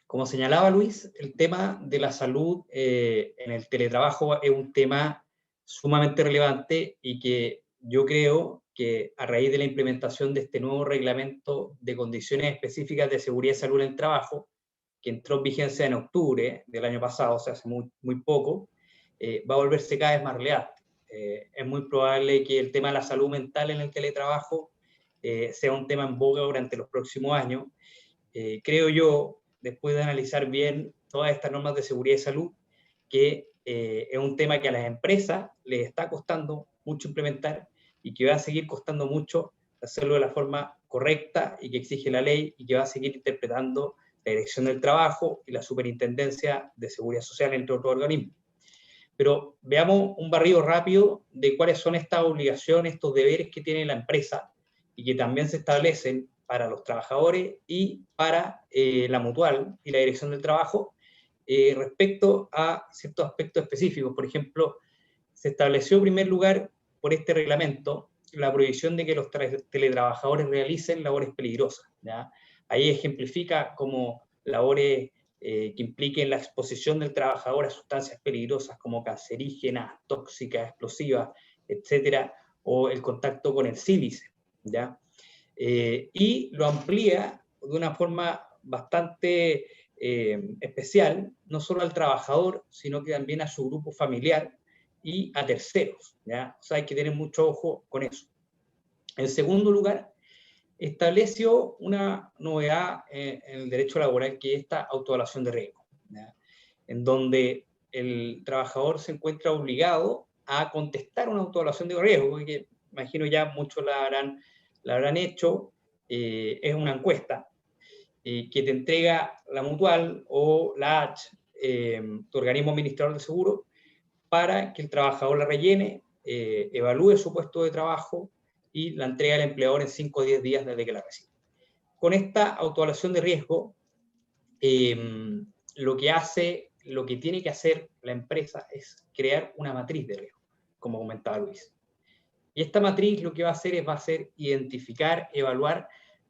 S5: Como señalaba Luis, el tema de la salud en el teletrabajo es un tema sumamente relevante y que yo creo que a raíz de la implementación de este nuevo reglamento de condiciones específicas de seguridad y salud en el trabajo, que entró en vigencia en octubre del año pasado, o sea, hace muy poco, va a volverse cada vez más relevante. Es muy probable que el tema de la salud mental en el teletrabajo sea un tema en boga durante los próximos años. Creo yo, después de analizar bien todas estas normas de seguridad y salud, que es un tema que a las empresas les está costando mucho implementar y que va a seguir costando mucho hacerlo de la forma correcta y que exige la ley, y que va a seguir interpretando la Dirección del Trabajo y la Superintendencia de Seguridad Social, entre otros organismos. Pero veamos un barrido rápido de cuáles son estas obligaciones, estos deberes que tiene la empresa y que también se establecen para los trabajadores y para la mutual y la Dirección del Trabajo respecto a ciertos aspectos específicos. Por ejemplo, se estableció en primer lugar por este reglamento la prohibición de que los teletrabajadores realicen labores peligrosas, ¿ya? Ahí ejemplifica como labores que impliquen la exposición del trabajador a sustancias peligrosas como cancerígenas, tóxicas, explosivas, etcétera, o el contacto con el sílice, ¿ya? Y lo amplía de una forma bastante especial, no solo al trabajador, sino que también a su grupo familiar y a terceros, ¿ya? O sea, hay que tener mucho ojo con eso. En segundo lugar, estableció una novedad en el derecho laboral, que es esta autoevaluación de riesgo, ¿ya? En donde el trabajador se encuentra obligado a contestar una autoevaluación de riesgo, porque imagino ya muchos la habrán hecho. Es una encuesta que te entrega la mutual o la H, tu organismo administrador de seguro, para que el trabajador la rellene, evalúe su puesto de trabajo y la entrega al empleador en 5 o 10 días desde que la recibe. Con esta autoevaluación de riesgo, lo que tiene que hacer la empresa es crear una matriz de riesgo, como comentaba Luis. Y esta matriz lo que va a ser identificar, evaluar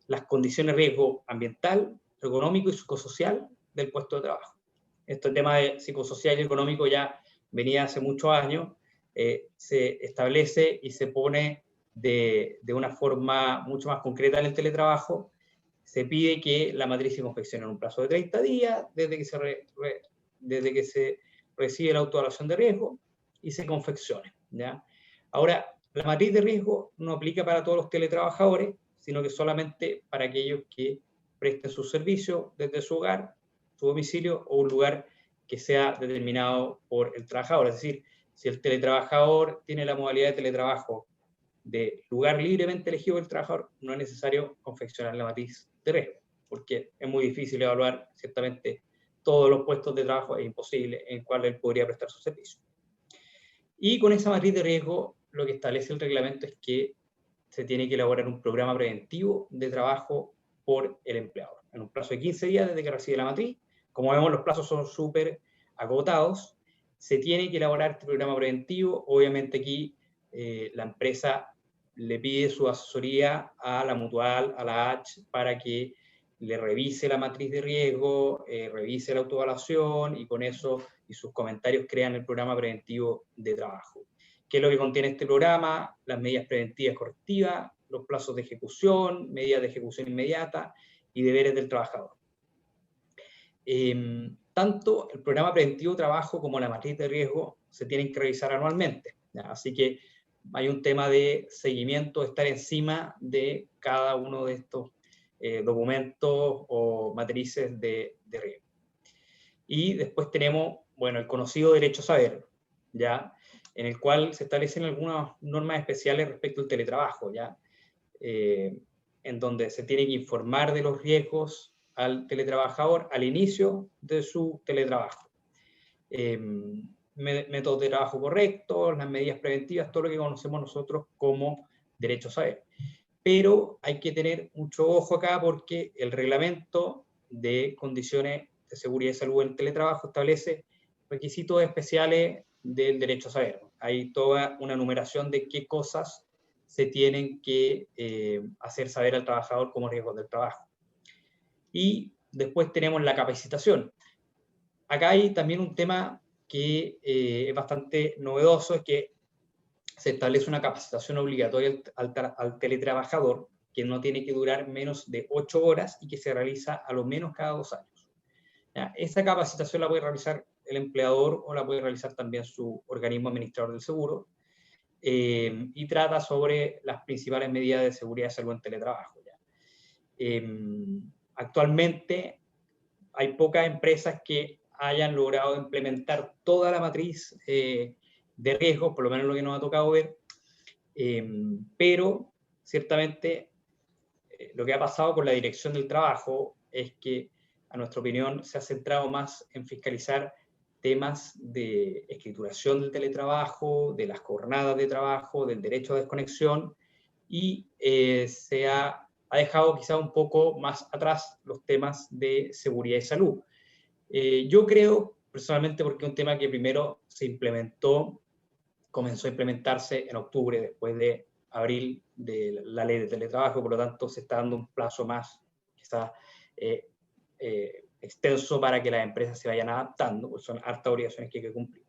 S5: las condiciones de riesgo ambiental, económico y psicosocial del puesto de trabajo. Este tema de psicosocial y económico ya venía hace muchos años, se establece y se pone de una forma mucho más concreta en el teletrabajo. Se pide que la matriz se confeccione en un plazo de 30 días desde que se recibe la autoevaluación de riesgo y se confeccione, ¿ya? Ahora, la matriz de riesgo no aplica para todos los teletrabajadores, sino que solamente para aquellos que presten su servicio desde su hogar, su domicilio o un lugar que sea determinado por el trabajador. Es decir, si el teletrabajador tiene la modalidad de teletrabajo de lugar libremente elegido del trabajador, no es necesario confeccionar la matriz de riesgo, porque es muy difícil evaluar ciertamente todos los puestos de trabajo, es imposible, en cual él podría prestar su servicio. Y con esa matriz de riesgo, lo que establece el reglamento es que se tiene que elaborar un programa preventivo de trabajo por el empleador, en un plazo de 15 días desde que recibe la matriz. Como vemos, los plazos son súper acotados. Se tiene que elaborar este programa preventivo. Obviamente aquí la empresa le pide su asesoría a la mutual, a la H, para que le revise la matriz de riesgo, revise la autoevaluación, y con eso y sus comentarios crean el programa preventivo de trabajo. ¿Qué es lo que contiene este programa? Las medidas preventivas correctivas, los plazos de ejecución, medidas de ejecución inmediata y deberes del trabajador. Tanto el programa preventivo de trabajo como la matriz de riesgo se tienen que revisar anualmente, ¿ya? Así que hay un tema de seguimiento, de estar encima de cada uno de estos documentos o matrices de riesgo. Y después tenemos, bueno, el conocido derecho a saber, ¿ya? En el cual se establecen algunas normas especiales respecto al teletrabajo, ¿ya? En donde se tiene que informar de los riesgos al teletrabajador al inicio de su teletrabajo. Métodos de trabajo correctos, las medidas preventivas, todo lo que conocemos nosotros como derecho a saber. Pero hay que tener mucho ojo acá, porque el reglamento de condiciones de seguridad y salud en el teletrabajo establece requisitos especiales del derecho a saber. Hay toda una numeración de qué cosas se tienen que hacer saber al trabajador como riesgos del trabajo. Y después tenemos la capacitación. Acá hay también un tema que es bastante novedoso, es que se establece una capacitación obligatoria al teletrabajador, que no tiene que durar menos de 8 horas y que se realiza a lo menos cada 2 años. ¿ya? Esa capacitación la puede realizar el empleador o la puede realizar también su organismo administrador del seguro, y trata sobre las principales medidas de seguridad y salud en teletrabajo. ¿Ya? Actualmente hay pocas empresas que hayan logrado implementar toda la matriz de riesgos, por lo menos lo que nos ha tocado ver, pero ciertamente lo que ha pasado con la dirección del trabajo es que, a nuestra opinión, se ha centrado más en fiscalizar temas de escrituración del teletrabajo, de las jornadas de trabajo, del derecho a desconexión, y se ha dejado quizá un poco más atrás los temas de seguridad y salud. Yo creo, personalmente, porque es un tema que primero comenzó a implementarse en octubre, después de abril de la ley de teletrabajo, por lo tanto se está dando un plazo más quizás extenso para que las empresas se vayan adaptando, porque son hartas obligaciones que hay que cumplir.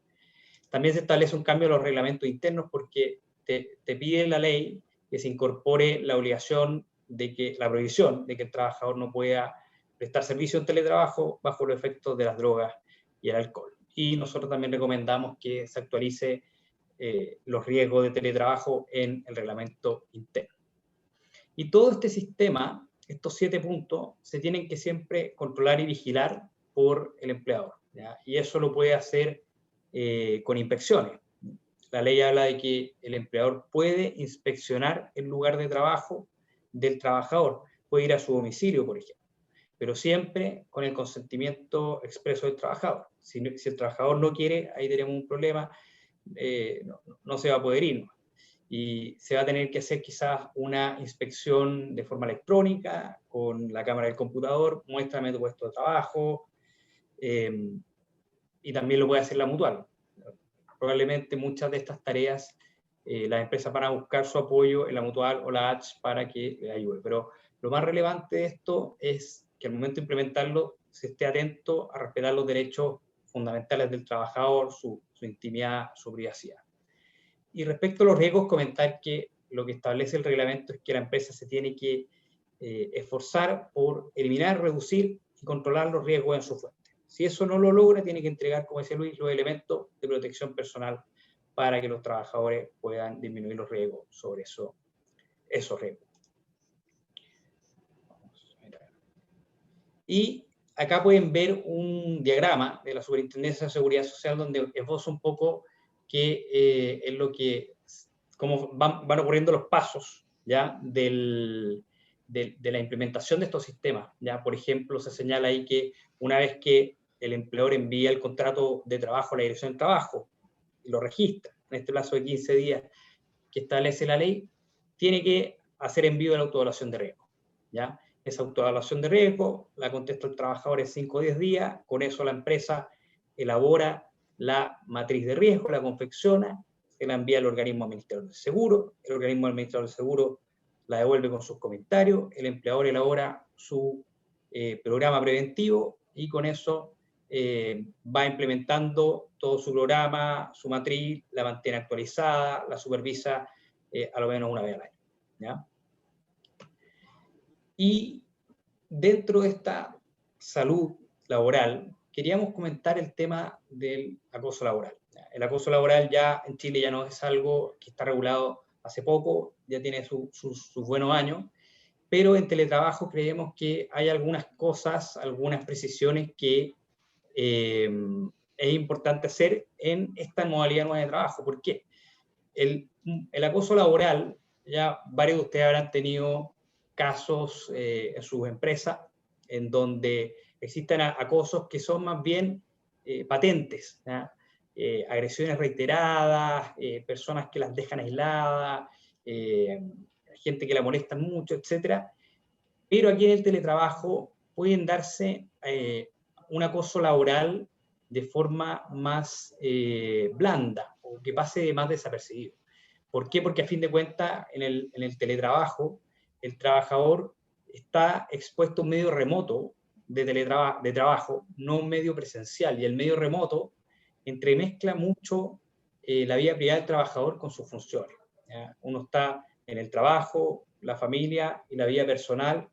S5: También se establece un cambio en los reglamentos internos porque te pide la ley que se incorpore la obligación la prohibición de que el trabajador no pueda prestar servicio en teletrabajo bajo los efectos de las drogas y el alcohol. Y nosotros también recomendamos que se actualice los riesgos de teletrabajo en el reglamento interno. Y todo este sistema, estos 7 puntos, se tienen que siempre controlar y vigilar por el empleador, ¿ya? Y eso lo puede hacer con inspecciones. La ley habla de que el empleador puede inspeccionar el lugar de trabajo del trabajador, puede ir a su domicilio, por ejemplo, pero siempre con el consentimiento expreso del trabajador. Si el trabajador no quiere, ahí tenemos un problema, no se va a poder ir, ¿no? Y se va a tener que hacer quizás una inspección de forma electrónica con la cámara del computador, muéstrame tu puesto de trabajo, y también lo puede hacer la mutual. Probablemente muchas de estas tareas las empresas van a buscar su apoyo en la mutual o la ACH para que le ayude, pero lo más relevante de esto es que al momento de implementarlo se esté atento a respetar los derechos fundamentales del trabajador, su intimidad, su privacidad. Y respecto a los riesgos, comentar que lo que establece el reglamento es que la empresa se tiene que esforzar por eliminar, reducir y controlar los riesgos en su fuente. Si eso no lo logra, tiene que entregar, como decía Luis, los elementos de protección personal para que los trabajadores puedan disminuir los riesgos sobre esos riesgos. Y acá pueden ver un diagrama de la Superintendencia de Seguridad Social donde esboza un poco qué es lo que, cómo van ocurriendo los pasos, ¿ya? de la implementación de estos sistemas, ¿ya? Por ejemplo, se señala ahí que una vez que el empleador envía el contrato de trabajo a la Dirección del Trabajo y lo registra, en este plazo de 15 días que establece la ley, tiene que hacer envío de la autoevaluación de riesgo, ¿ya? Esa autoevaluación de riesgo la contesta el trabajador en 5 o 10 días, con eso la empresa elabora la matriz de riesgo, la confecciona, se la envía al organismo administrador del seguro, el organismo administrador del seguro la devuelve con sus comentarios, el empleador elabora su programa preventivo y con eso va implementando todo su programa, su matriz, la mantiene actualizada, la supervisa a lo menos una vez al año, ¿ya? Y dentro de esta salud laboral, queríamos comentar el tema del acoso laboral. El acoso laboral ya en Chile ya no es algo que está regulado hace poco, ya tiene sus buenos años, pero en teletrabajo creemos que hay algunas cosas, algunas precisiones que es importante hacer en esta modalidad nueva de trabajo. ¿Por qué? El acoso laboral, ya varios de ustedes habrán tenido casos en sus empresas en donde existen acosos que son más bien patentes, ¿ya? Agresiones reiteradas, personas que las dejan aisladas, gente que la molesta mucho, etc. Pero aquí en el teletrabajo pueden darse un acoso laboral de forma más blanda o que pase más desapercibido. ¿Por qué? Porque a fin de cuentas en el teletrabajo el trabajador está expuesto a un medio remoto de trabajo, no un medio presencial, y el medio remoto entremezcla mucho la vida privada del trabajador con sus funciones, ¿ya? Uno está en el trabajo, la familia y la vida personal,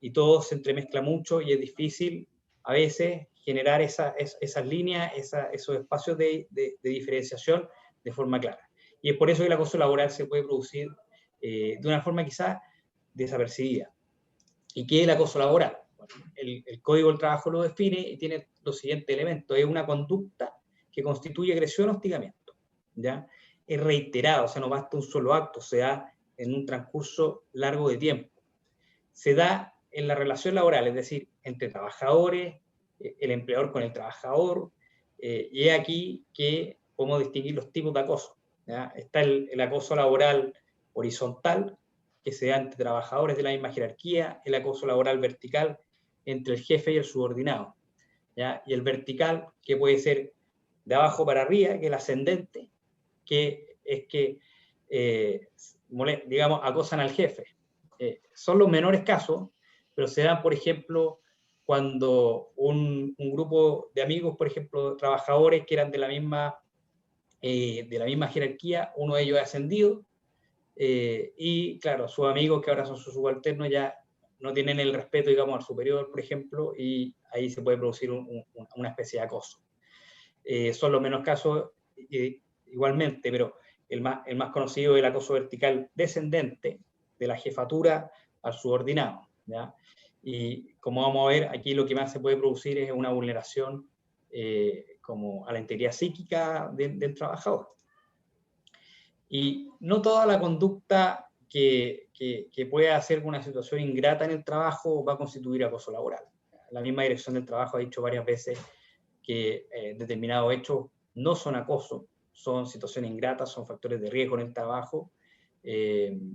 S5: y todo se entremezcla mucho y es difícil a veces generar esas líneas, esos espacios de diferenciación de forma clara. Y es por eso que el acoso laboral se puede producir de una forma quizás desapercibida. ¿Y qué es el acoso laboral? Bueno, el Código del Trabajo lo define y tiene los siguientes elementos. Es una conducta que constituye agresión o hostigamiento, ¿ya? Es reiterado, o sea, no basta un solo acto, se da en un transcurso largo de tiempo. Se da en la relación laboral, es decir, entre trabajadores, el empleador con el trabajador, y es aquí que podemos distinguir los tipos de acoso, ¿ya? Está el acoso laboral horizontal, que se da entre trabajadores de la misma jerarquía, el acoso laboral vertical entre el jefe y el subordinado, ¿ya? Y el vertical, que puede ser de abajo para arriba, que es el ascendente, que es que, digamos, acosan al jefe. Son los menores casos, pero se dan, por ejemplo, cuando un grupo de amigos, por ejemplo, trabajadores que eran de la misma jerarquía, uno de ellos es ascendido, y claro, sus amigos que ahora son sus subalternos ya no tienen el respeto, digamos, al superior, por ejemplo, y ahí se puede producir una especie de acoso. Son los menos casos igualmente, pero el más conocido es el acoso vertical descendente, de la jefatura al subordinado, ¿ya? Y como vamos a ver, aquí lo que más se puede producir es una vulneración como a la integridad psíquica del trabajador. Y no toda la conducta que pueda hacer una situación ingrata en el trabajo va a constituir acoso laboral. La misma Dirección del Trabajo ha dicho varias veces que determinados hechos no son acoso, son situaciones ingratas, son factores de riesgo en el trabajo,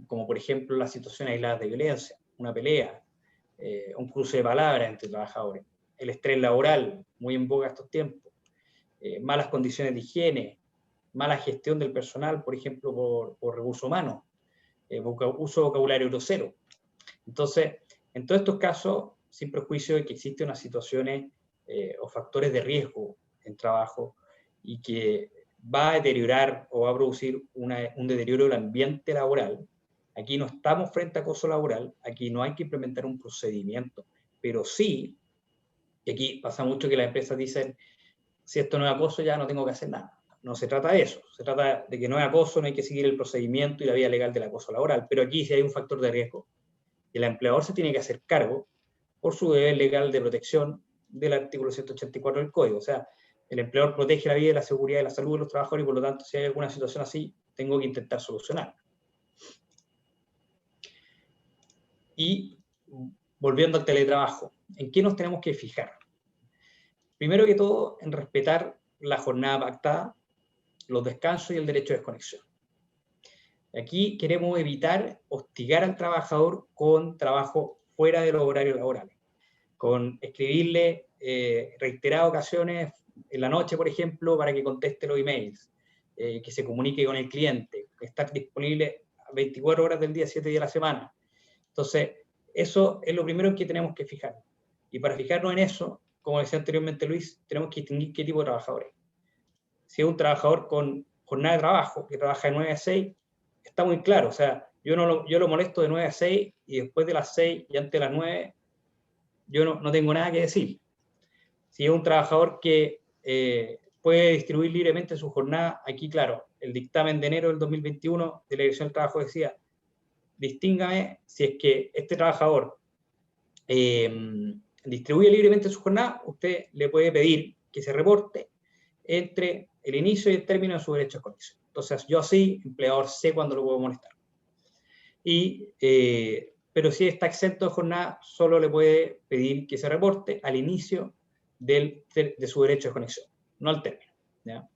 S5: como por ejemplo las situaciones aisladas de violencia, una pelea, un cruce de palabras entre trabajadores, el estrés laboral, muy en boga estos tiempos, malas condiciones de higiene, mala gestión del personal, por ejemplo, por recursos humanos, uso de vocabulario grosero. Entonces, en todos estos casos, sin prejuicio de que existen unas situaciones o factores de riesgo en trabajo y que va a deteriorar o va a producir un deterioro del ambiente laboral, aquí no estamos frente a acoso laboral, aquí no hay que implementar un procedimiento, pero sí, y aquí pasa mucho que las empresas dicen, si esto no es acoso ya no tengo que hacer nada. No se trata de eso, se trata de que no es acoso, no hay que seguir el procedimiento y la vía legal del acoso laboral, pero aquí sí hay un factor de riesgo. El empleador se tiene que hacer cargo por su deber legal de protección del artículo 184 del Código. O sea, el empleador protege la vida, la seguridad y la salud de los trabajadores y por lo tanto, si hay alguna situación así, tengo que intentar solucionar. Y volviendo al teletrabajo, ¿en qué nos tenemos que fijar? Primero que todo, en respetar la jornada pactada, los descansos y el derecho de desconexión. Aquí queremos evitar hostigar al trabajador con trabajo fuera de los horarios laborales, con escribirle reiteradas ocasiones en la noche, por ejemplo, para que conteste los emails, que se comunique con el cliente, estar disponible 24 horas del día, 7 días a la semana. Entonces, eso es lo primero en que tenemos que fijarnos. Y para fijarnos en eso, como decía anteriormente Luis, tenemos que distinguir qué tipo de trabajadores. Si es un trabajador con jornada de trabajo, que trabaja de 9 a 6, está muy claro. O sea, yo lo molesto de 9 a 6 y después de las 6 y antes de las 9, yo no tengo nada que decir. Si es un trabajador que puede distribuir libremente su jornada, aquí, claro, el dictamen de enero del 2021 de la Dirección del Trabajo decía, distíngame si es que este trabajador distribuye libremente su jornada, usted le puede pedir que se reporte entre el inicio y el término de su derecho de conexión. Entonces, yo así, empleador, sé cuándo lo puedo molestar. Pero si está exento de jornada, solo le puede pedir que se reporte al inicio de su derecho de conexión, no al término, ¿ya?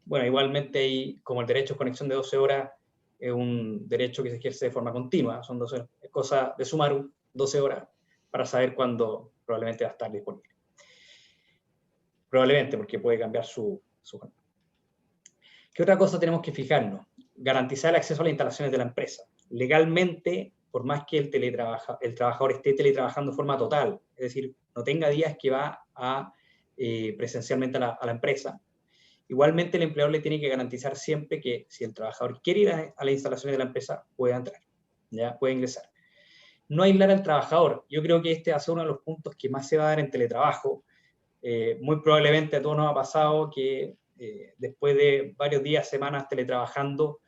S5: Bueno, igualmente, ahí, como el derecho de conexión de 12 horas es un derecho que se ejerce de forma continua, son 12 horas, es cosa de sumar 12 horas para saber cuándo probablemente va a estar disponible. Probablemente, porque puede cambiar su jornada. ¿Qué otra cosa tenemos que fijarnos? Garantizar el acceso a las instalaciones de la empresa. Legalmente, por más que el trabajador esté teletrabajando de forma total, es decir, no tenga días que va presencialmente a la empresa, igualmente el empleador le tiene que garantizar siempre que si el trabajador quiere ir a las instalaciones de la empresa, pueda entrar, ¿ya? Puede ingresar. no aislar al trabajador. Yo creo que este va a ser uno de los puntos que más se va a dar en teletrabajo. Muy probablemente a todos nos ha pasado que después de varios días, semanas teletrabajando,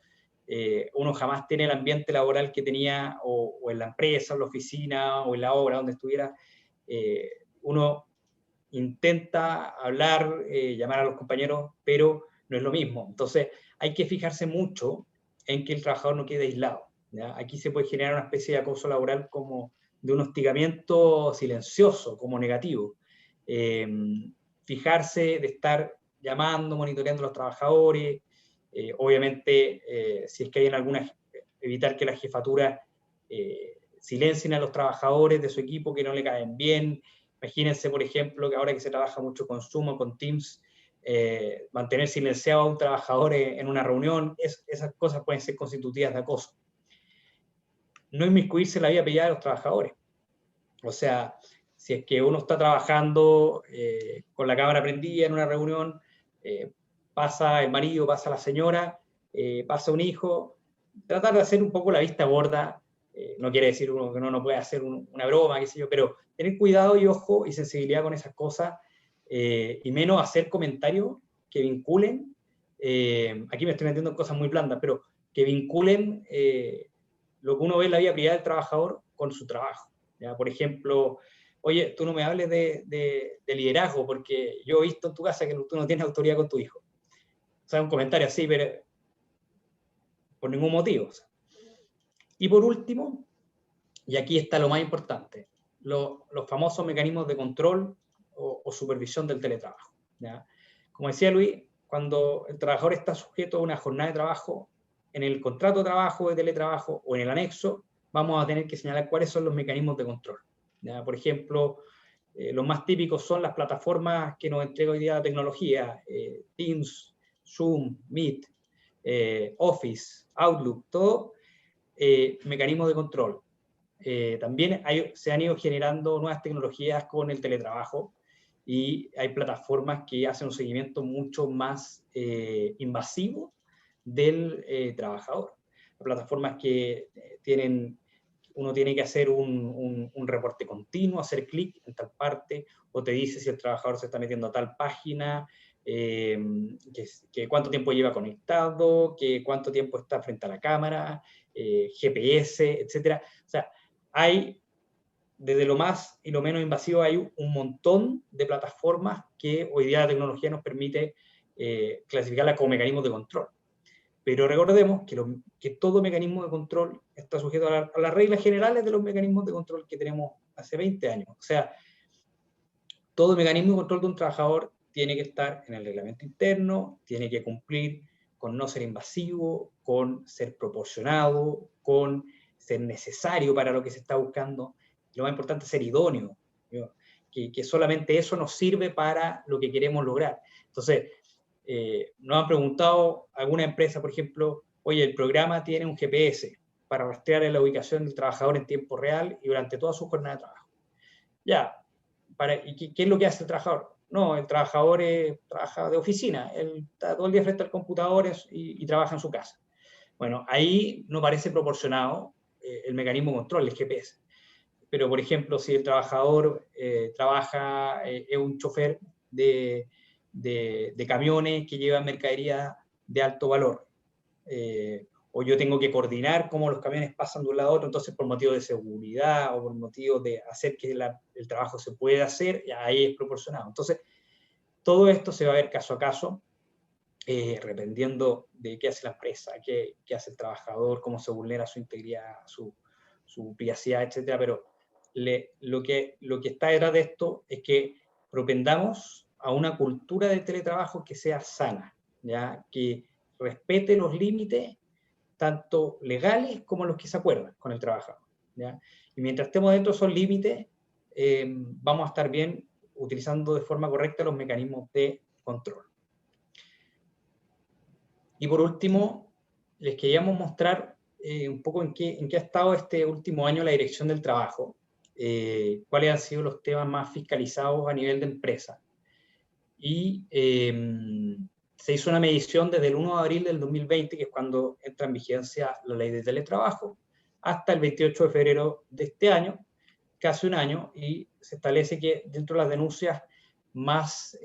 S5: uno jamás tiene el ambiente laboral que tenía o en la empresa, o en la oficina, o en la obra, donde estuviera. Uno intenta hablar, llamar a los compañeros, pero no es lo mismo. Entonces, hay que fijarse mucho en que el trabajador no quede aislado, ¿ya? Aquí se puede generar una especie de acoso laboral como de un hostigamiento silencioso, como negativo. Fijarse de estar llamando, monitoreando a los trabajadores, obviamente, si es que hay en alguna, evitar que la jefatura silencien a los trabajadores de su equipo que no le caen bien. Imagínense, por ejemplo, que ahora que se trabaja mucho con Zoom o con Teams, mantener silenciado a un trabajador en una reunión, esas cosas pueden ser constitutivas de acoso. No inmiscuirse en la vida privada de los trabajadores. O sea, si es que uno está trabajando con la cámara prendida en una reunión, pasa el marido, pasa la señora, pasa un hijo, tratar de hacer un poco la vista gorda. No quiere decir uno que no puede hacer una broma, qué sé yo, pero tener cuidado y ojo y sensibilidad con esas cosas, y menos hacer comentarios que vinculen, aquí me estoy metiendo en cosas muy blandas, pero que vinculen lo que uno ve en la vida privada del trabajador con su trabajo, ¿ya? Por ejemplo, oye, tú no me hables de liderazgo porque yo he visto en tu casa que tú no tienes autoridad con tu hijo. O sea, un comentario así, pero por ningún motivo. O sea. Y por último, y aquí está lo más importante, los famosos mecanismos de control o supervisión del teletrabajo, ¿ya? Como decía Luis, cuando el trabajador está sujeto a una jornada de trabajo, en el contrato de trabajo, de teletrabajo o en el anexo, vamos a tener que señalar cuáles son los mecanismos de control, ¿ya? Por ejemplo, los más típicos son las plataformas que nos entrega hoy día la tecnología, Teams, Zoom, Meet, Office, Outlook, todo mecanismos de control. También se han ido generando nuevas tecnologías con el teletrabajo y hay plataformas que hacen un seguimiento mucho más invasivo del trabajador. Plataformas que uno tiene que hacer un reporte continuo, hacer clic en tal parte, o te dice si el trabajador se está metiendo a tal página, que cuánto tiempo lleva conectado, que cuánto tiempo está frente a la cámara, GPS, etc. O sea, hay, desde lo más y lo menos invasivo, hay un montón de plataformas que hoy día la tecnología nos permite clasificarlas como mecanismos de control. Pero recordemos que todo mecanismo de control está sujeto a las reglas generales de los mecanismos de control que tenemos hace 20 años. O sea, todo mecanismo de control de un trabajador tiene que estar en el reglamento interno, tiene que cumplir con no ser invasivo, con ser proporcionado, con ser necesario para lo que se está buscando. Lo más importante es ser idóneo, que solamente eso nos sirve para lo que queremos lograr. Entonces, nos han preguntado alguna empresa, por ejemplo, oye, el programa tiene un GPS para rastrear la ubicación del trabajador en tiempo real y durante toda su jornada de trabajo. Ya, ¿y qué es lo que hace el trabajador? No, el trabajador trabaja de oficina, él está todo el día frente al computador y trabaja en su casa. Bueno, ahí no parece proporcionado el mecanismo de control, el GPS. Pero, por ejemplo, si el trabajador es un chofer de camiones que llevan mercadería de alto valor, o yo tengo que coordinar cómo los camiones pasan de un lado a otro, entonces por motivo de seguridad o por motivo de hacer que el trabajo se pueda hacer, ahí es proporcionado. Entonces, todo esto se va a ver caso a caso, dependiendo de qué hace la empresa, qué hace el trabajador, cómo se vulnera su integridad, su privacidad, etcétera. Pero lo que está detrás de esto es que propendamos a una cultura de teletrabajo que sea sana, ¿ya? Que respete los límites tanto legales como los que se acuerdan con el trabajador, ¿ya? Y mientras estemos dentro de esos límites, vamos a estar bien utilizando de forma correcta los mecanismos de control. Y por último, les queríamos mostrar un poco en qué ha estado este último año la dirección del trabajo, cuáles han sido los temas más fiscalizados a nivel de empresa. Y se hizo una medición desde el 1 de abril del 2020, que es cuando entra en vigencia la ley de teletrabajo, hasta el 28 de febrero de este año, casi un año, y se establece que dentro de las denuncias más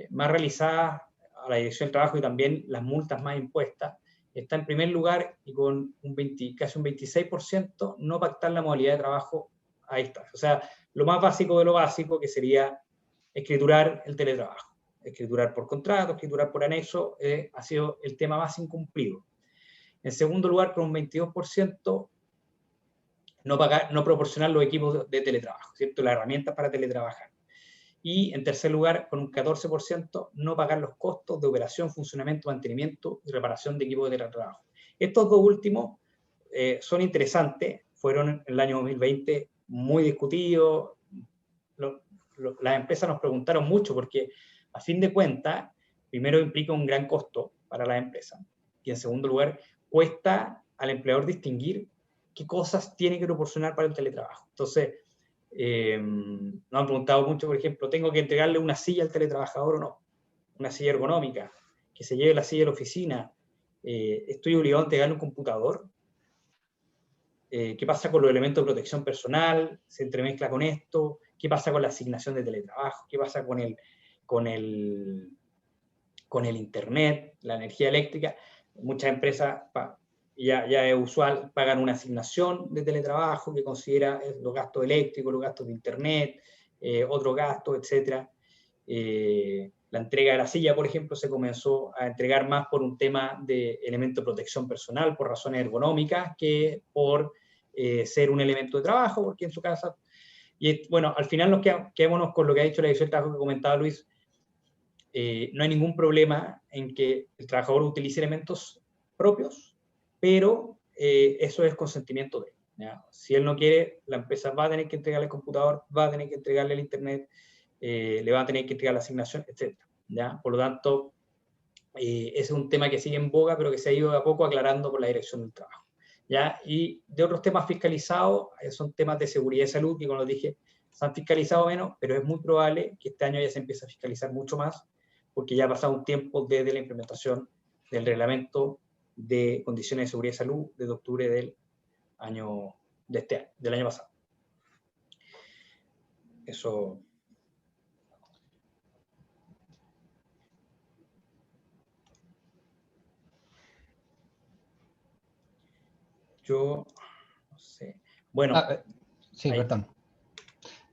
S5: realizadas a la Dirección del Trabajo y también las multas más impuestas, está en primer lugar y con casi un 26% no pactar la modalidad de trabajo a distancia. O sea, lo más básico de lo básico, que sería escriturar el teletrabajo. Escriturar por contrato, escriturar por anexo, ha sido el tema más incumplido. En segundo lugar, con un 22%, no proporcionar los equipos de teletrabajo, ¿cierto? Las herramientas para teletrabajar. Y en tercer lugar, con un 14%, no pagar los costos de operación, funcionamiento, mantenimiento y reparación de equipos de teletrabajo. Estos dos últimos son interesantes, fueron en el año 2020 muy discutidos. Las empresas nos preguntaron mucho porque, a fin de cuentas, primero implica un gran costo para la empresa y, en segundo lugar, cuesta al empleador distinguir qué cosas tiene que proporcionar para el teletrabajo. Entonces, nos han preguntado mucho, por ejemplo, ¿tengo que entregarle una silla al teletrabajador o no? Una silla ergonómica, que se lleve la silla a la oficina. ¿Estoy obligado a entregarle un computador? ¿Qué pasa con los elementos de protección personal? ¿Se entremezcla con esto? ¿Qué pasa con la asignación de teletrabajo? ¿Qué pasa con el internet, la energía eléctrica? Muchas empresas, ya es usual, pagan una asignación de teletrabajo que considera los gastos eléctricos, los gastos de internet, otros gastos, etc. La entrega de la silla, por ejemplo, se comenzó a entregar más por un tema de elemento de protección personal, por razones ergonómicas, que por ser un elemento de trabajo, porque en su casa... Y bueno, al final quedémonos con lo que ha dicho la Dirección del Trabajo que comentaba Luis. No hay ningún problema en que el trabajador utilice elementos propios, pero eso es consentimiento de él, ¿ya? Si él no quiere, la empresa va a tener que entregarle el computador, va a tener que entregarle el internet, le va a tener que entregar la asignación, etc. ¿Ya? Por lo tanto, ese es un tema que sigue en boga, pero que se ha ido de a poco aclarando por la Dirección del Trabajo, ¿ya? Y de otros temas fiscalizados, son temas de seguridad y salud, que como les dije, se han fiscalizado menos, pero es muy probable que este año ya se empiece a fiscalizar mucho más, porque ya ha pasado un tiempo desde la implementación del reglamento de condiciones de seguridad y salud desde octubre del año pasado. Eso. Yo no sé. Bueno.
S3: Sí, ahí. Perdón.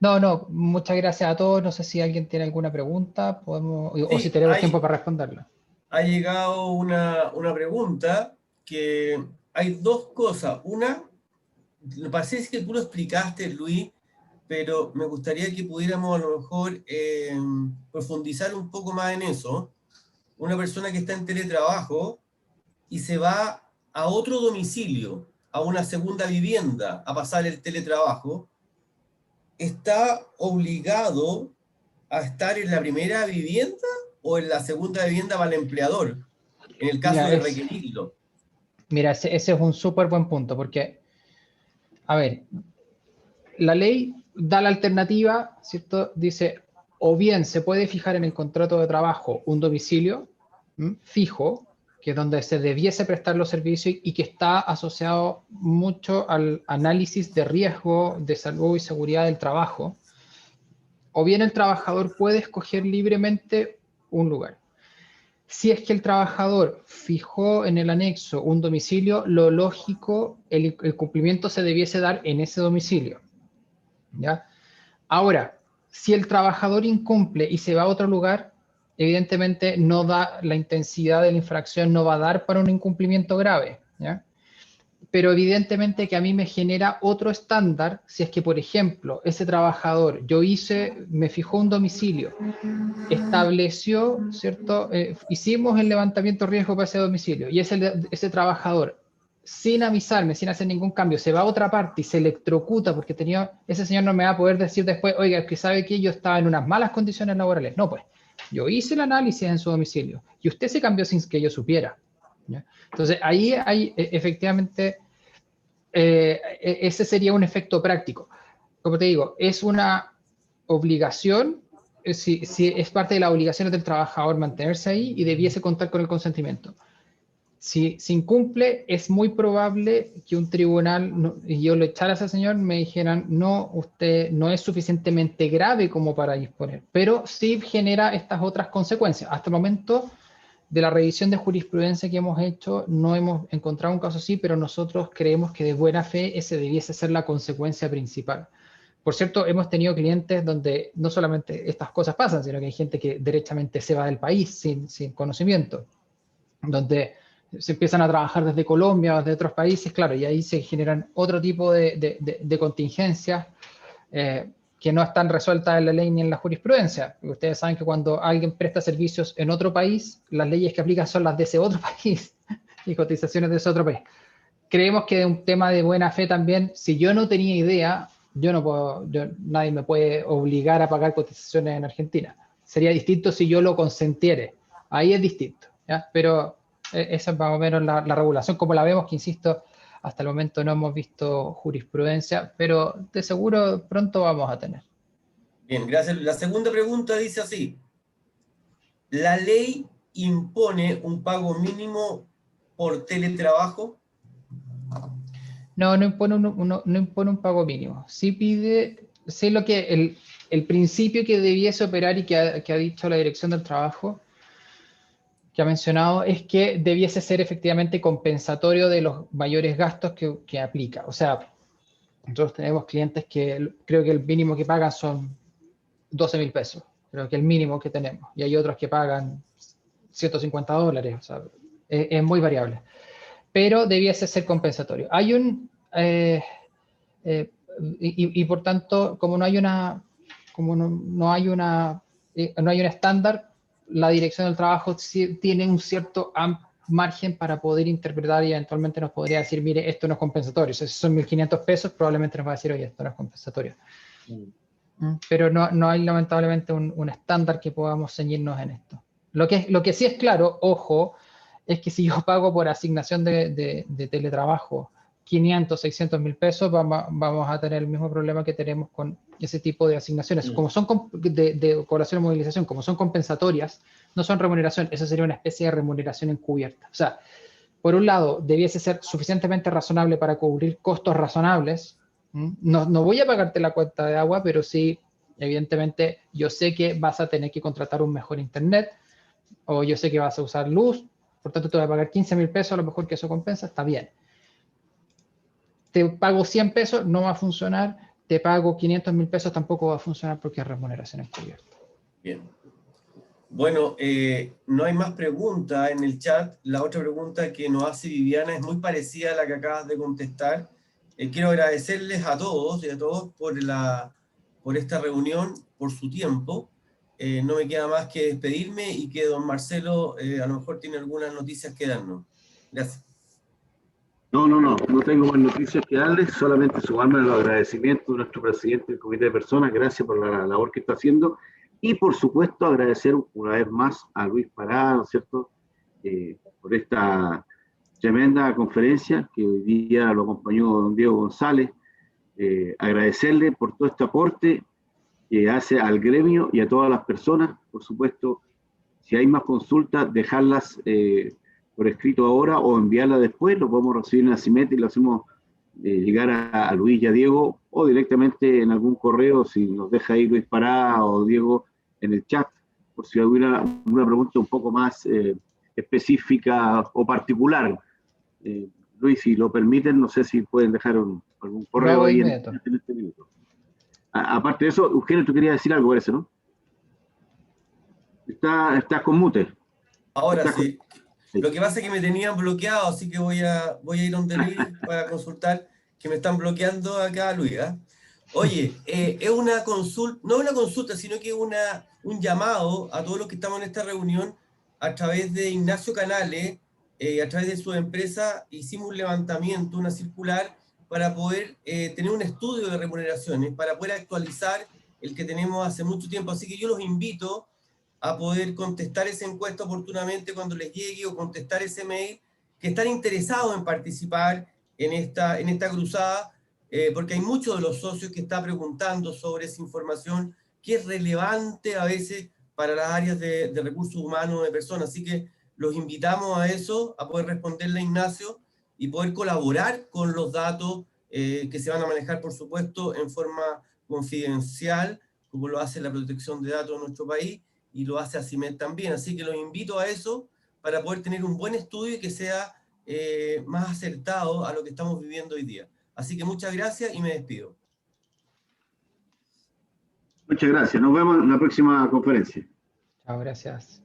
S3: No, muchas gracias a todos. No sé si alguien tiene alguna pregunta, o si tenemos tiempo para responderla.
S2: Ha llegado una pregunta que hay dos cosas. Una, me parece que tú lo explicaste, Luis, pero me gustaría que pudiéramos a lo mejor profundizar un poco más en eso. Una persona que está en teletrabajo y se va a otro domicilio, a una segunda vivienda, a pasar el teletrabajo, ¿está obligado a estar en la primera vivienda o en la segunda vivienda para el empleador, en el caso de requerirlo?
S3: Mira, ese es un súper buen punto, porque, a ver, la ley da la alternativa, ¿cierto? Dice, o bien se puede fijar en el contrato de trabajo un domicilio fijo, que es donde se debiese prestar los servicios y que está asociado mucho al análisis de riesgo de salud y seguridad del trabajo, o bien el trabajador puede escoger libremente un lugar. Si es que el trabajador fijó en el anexo un domicilio, lo lógico, el cumplimiento se debiese dar en ese domicilio, ¿ya? Ahora, si el trabajador incumple y se va a otro lugar, evidentemente no da, la intensidad de la infracción no va a dar para un incumplimiento grave, ¿ya? Pero evidentemente que a mí me genera otro estándar si es que, por ejemplo, ese trabajador, me fijó un domicilio, estableció, ¿cierto? Hicimos el levantamiento de riesgo para ese domicilio y ese trabajador, sin avisarme, sin hacer ningún cambio, se va a otra parte y se electrocuta porque ese señor no me va a poder decir después, oiga, es que sabe que yo estaba en unas malas condiciones laborales. No, pues, yo hice el análisis en su domicilio y usted se cambió sin que yo supiera, ¿ya? Entonces, ahí hay efectivamente, ese sería un efecto práctico. Como te digo, es una obligación, si es parte de las obligaciones del trabajador mantenerse ahí y debiese contar con el consentimiento. si se incumple, es muy probable que un tribunal, y yo lo echara a ese señor, me dijeran, no, usted no es suficientemente grave como para disponer, pero sí genera estas otras consecuencias. Hasta el momento de la revisión de jurisprudencia que hemos hecho, no hemos encontrado un caso así, pero nosotros creemos que de buena fe ese debiese ser la consecuencia principal. Por cierto, hemos tenido clientes donde no solamente estas cosas pasan, sino que hay gente que derechamente se va del país sin conocimiento, donde se empiezan a trabajar desde Colombia o desde otros países, claro, y ahí se generan otro tipo de contingencias que no están resueltas en la ley ni en la jurisprudencia. Porque ustedes saben que cuando alguien presta servicios en otro país, las leyes que aplican son las de ese otro país y cotizaciones de ese otro país. Creemos que de un tema de buena fe también, si yo no tenía idea, nadie me puede obligar a pagar cotizaciones en Argentina. Sería distinto si yo lo consentiere. Ahí es distinto, ¿ya? Pero esa es más o menos la regulación como la vemos, que insisto, hasta el momento no hemos visto jurisprudencia, pero de seguro pronto vamos a tener.
S2: Bien, gracias. La segunda pregunta dice así: ¿la ley impone un pago mínimo por teletrabajo?
S3: No impone no impone un pago mínimo. Sí pide, sé lo que el principio que debiese operar y que ha dicho la Dirección del Trabajo, que ha mencionado, es que debiese ser efectivamente compensatorio de los mayores gastos que aplica. O sea, nosotros tenemos clientes que creo que el mínimo que pagan son 12.000 pesos, creo que el mínimo que tenemos, y hay otros que pagan $150, o sea, es muy variable, pero debiese ser compensatorio. Hay y por tanto, como no hay no hay un estándar, la Dirección del Trabajo tiene un cierto margen para poder interpretar y eventualmente nos podría decir, mire, esto no es compensatorio. O sea, si son 1.500 pesos, probablemente nos va a decir, oye, esto no es compensatorio. Pero no hay lamentablemente un estándar que podamos ceñirnos en esto. Lo que sí es claro, ojo, es que si yo pago por asignación de teletrabajo 500, 600 mil pesos, vamos a tener el mismo problema que tenemos con ese tipo de asignaciones. Como son de colaboración y movilización, como son compensatorias, no son remuneración, eso sería una especie de remuneración encubierta. O sea, por un lado, debiese ser suficientemente razonable para cubrir costos razonables. No voy a pagarte la cuenta de agua, pero sí, evidentemente, yo sé que vas a tener que contratar un mejor internet, o yo sé que vas a usar luz, por tanto te voy a pagar 15.000 pesos, a lo mejor que eso compensa, está bien. Te pago 100 pesos, no va a funcionar. Te pago 500.000 pesos, tampoco va a funcionar porque es remuneración encubierta.
S2: Bien. Bueno, no hay más preguntas en el chat. La otra pregunta que nos hace Viviana es muy parecida a la que acabas de contestar. Quiero agradecerles a todos y a todos por esta reunión, por su tiempo. No me queda más que despedirme y que don Marcelo a lo mejor tiene algunas noticias que darnos. Gracias.
S1: No tengo más noticias que darles, solamente sumarme a los agradecimientos de nuestro presidente del Comité de Personas, gracias por la labor que está haciendo, y por supuesto agradecer una vez más a Luis Pará, ¿no es cierto?, por esta tremenda conferencia que hoy día lo acompañó don Diego González, agradecerle por todo este aporte que hace al gremio y a todas las personas, por supuesto, si hay más consultas, dejarlas por escrito ahora o enviarla después, lo podemos recibir en la CIMET y lo hacemos llegar a Luis y a Diego, o directamente en algún correo, si nos deja ahí Luis Pará o Diego en el chat, por si hay una pregunta un poco más específica o particular. Luis, si lo permiten, no sé si pueden dejar algún correo ahí en este minuto. Aparte de eso, Eugenio, tú querías decir algo, parece, ¿no? Estás con mute.
S2: Ahora sí. Lo que pasa es que me tenían bloqueado, así que voy a ir donde Luis para consultar, que me están bloqueando acá, Luis. Oye, es una consulta, no una consulta, sino que un llamado a todos los que estamos en esta reunión a través de Ignacio Canales, a través de su empresa, hicimos un levantamiento, una circular, para poder tener un estudio de remuneraciones, para poder actualizar el que tenemos hace mucho tiempo. Así que yo los invito a poder contestar esa encuesta oportunamente cuando les llegue, o contestar ese mail, que están interesados en participar en esta cruzada, porque hay muchos de los socios que están preguntando sobre esa información que es relevante a veces para las áreas de recursos humanos de personas. Así que los invitamos a eso, a poder responderle a Ignacio y poder colaborar con los datos que se van a manejar, por supuesto, en forma confidencial, como lo hace la protección de datos en nuestro país, y lo hace ACIMED también. Así que los invito a eso para poder tener un buen estudio y que sea más acertado a lo que estamos viviendo hoy día. Así que muchas gracias y me despido.
S1: Muchas gracias. Nos vemos en la próxima conferencia.
S3: Chao, gracias.